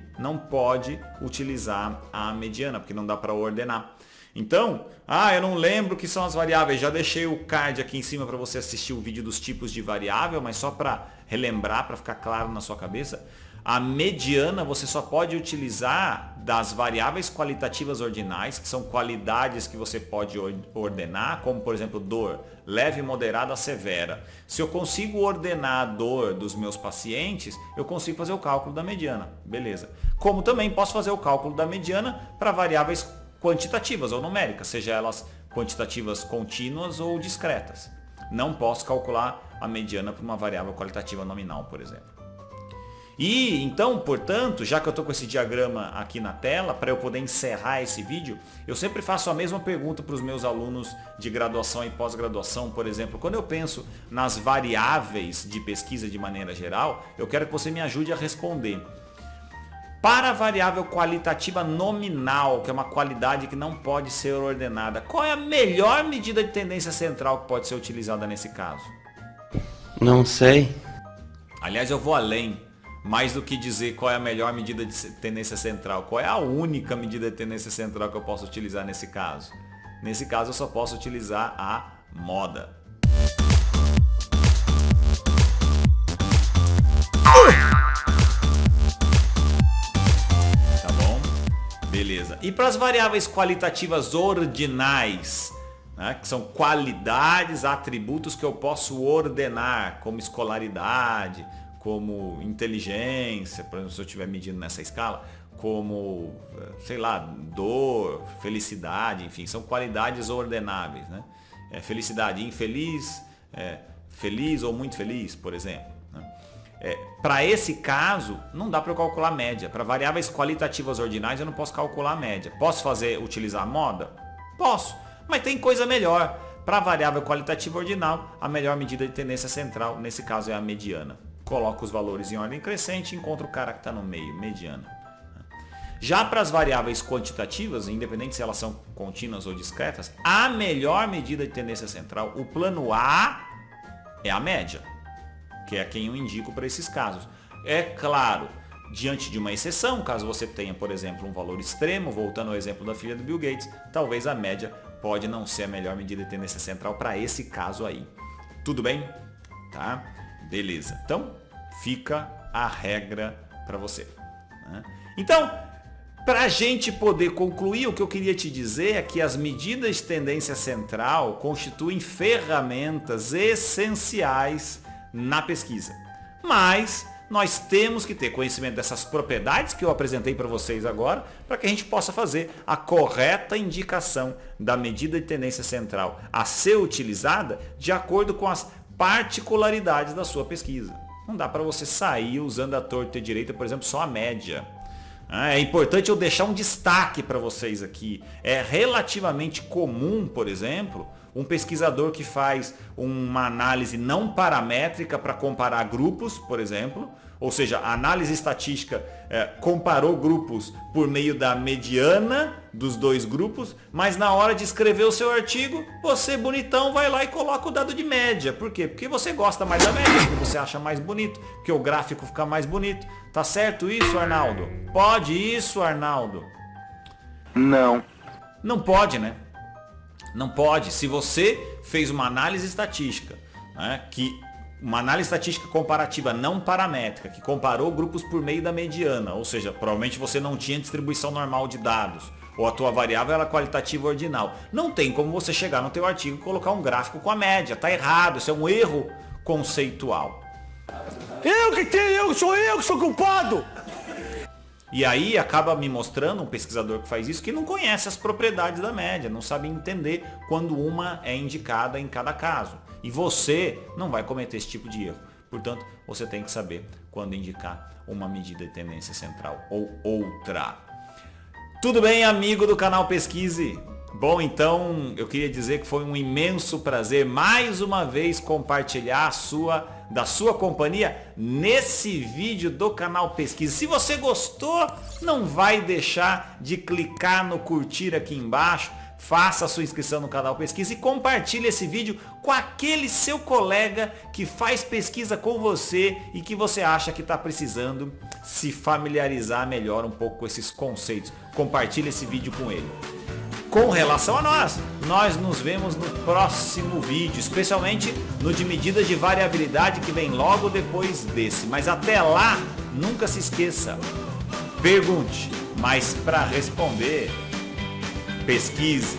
utilizar a mediana, porque não dá para ordenar. Então, eu não lembro o que são as variáveis. Já deixei o card aqui em cima para você assistir o vídeo dos tipos de variável, mas só para relembrar, para ficar claro na sua cabeça. A mediana você só pode utilizar das variáveis qualitativas ordinais, que são qualidades que você pode ordenar, como por exemplo dor, leve, moderada, severa. Se eu consigo ordenar a dor dos meus pacientes, eu consigo fazer o cálculo da mediana, beleza. Como também posso fazer o cálculo da mediana para variáveis quantitativas ou numéricas, seja elas quantitativas contínuas ou discretas. Não posso calcular a mediana para uma variável qualitativa nominal, por exemplo. E então, portanto, já que eu estou com esse diagrama aqui na tela, para eu poder encerrar esse vídeo, eu sempre faço a mesma pergunta para os meus alunos de graduação e pós-graduação, por exemplo. Quando eu penso nas variáveis de pesquisa de maneira geral, eu quero que você me ajude a responder. Para a variável qualitativa nominal, que é uma qualidade que não pode ser ordenada, qual é a melhor medida de tendência central que pode ser utilizada nesse caso? Não sei. Aliás, eu vou além. Mais do que dizer qual é a melhor medida de tendência central, qual é a única medida de tendência central que eu posso utilizar nesse caso? Nesse caso eu só posso utilizar a moda. Tá bom? Beleza. E para as variáveis qualitativas ordinais, né, que são qualidades, atributos que eu posso ordenar, como escolaridade, como inteligência, por exemplo, se eu estiver medindo nessa escala, como, sei lá, dor, felicidade, enfim, são qualidades ordenáveis, né? Felicidade infeliz, feliz ou muito feliz, por exemplo. Né? Para esse caso, não dá para eu calcular a média. Para variáveis qualitativas ordinais, eu não posso calcular a média. Posso utilizar a moda? Posso, mas tem coisa melhor. Para a variável qualitativa ordinal, a melhor medida de tendência central, nesse caso, é a mediana. Coloco os valores em ordem crescente e encontro o cara que está no meio, mediana. Já para as variáveis quantitativas, independente se elas são contínuas ou discretas, a melhor medida de tendência central, o plano A, é a média, que é quem eu indico para esses casos. É claro, diante de uma exceção, caso você tenha, por exemplo, um valor extremo, voltando ao exemplo da filha do Bill Gates, talvez a média pode não ser a melhor medida de tendência central para esse caso aí. Tudo bem? Tá? Beleza. Então, fica a regra para você. Né? Então, para a gente poder concluir, o que eu queria te dizer é que as medidas de tendência central constituem ferramentas essenciais na pesquisa. Mas nós temos que ter conhecimento dessas propriedades que eu apresentei para vocês agora, para que a gente possa fazer a correta indicação da medida de tendência central a ser utilizada de acordo com as particularidades da sua pesquisa. Não dá para você sair usando a torta e a direita, por exemplo, só a média. É importante eu deixar um destaque para vocês aqui. É relativamente comum, por exemplo, um pesquisador que faz uma análise não paramétrica para comparar grupos, por exemplo, ou seja, a análise estatística comparou grupos por meio da mediana dos dois grupos, mas na hora de escrever o seu artigo, você bonitão vai lá e coloca o dado de média. Por quê? Porque você gosta mais da média, porque você acha mais bonito, porque o gráfico fica mais bonito. Tá certo isso, Arnaldo? Pode isso, Arnaldo? Não. Não pode, né? Não pode. Se você fez uma análise estatística, né, uma análise estatística comparativa não paramétrica, que comparou grupos por meio da mediana, ou seja, provavelmente você não tinha distribuição normal de dados, ou a tua variável era qualitativa ordinal. Não tem como você chegar no teu artigo e colocar um gráfico com a média. Tá errado, isso é um erro conceitual. Sou eu que sou culpado! E aí acaba me mostrando um pesquisador que faz isso que não conhece as propriedades da média, não sabe entender quando uma é indicada em cada caso. E você não vai cometer esse tipo de erro. Portanto, você tem que saber quando indicar uma medida de tendência central ou outra. Tudo bem, amigo do canal Pesquise? Bom, então eu queria dizer que foi um imenso prazer mais uma vez compartilhar da sua companhia nesse vídeo do canal Pesquise. Se você gostou, não vai deixar de clicar no curtir aqui embaixo, faça a sua inscrição no canal Pesquise e compartilhe esse vídeo com aquele seu colega que faz pesquisa com você e que você acha que está precisando se familiarizar melhor um pouco com esses conceitos. Compartilhe esse vídeo com ele. com relação a nós nos vemos no próximo vídeo, especialmente no de medidas de variabilidade que vem logo depois desse. Mas até lá, nunca se esqueça, pergunte, mas para responder, pesquise.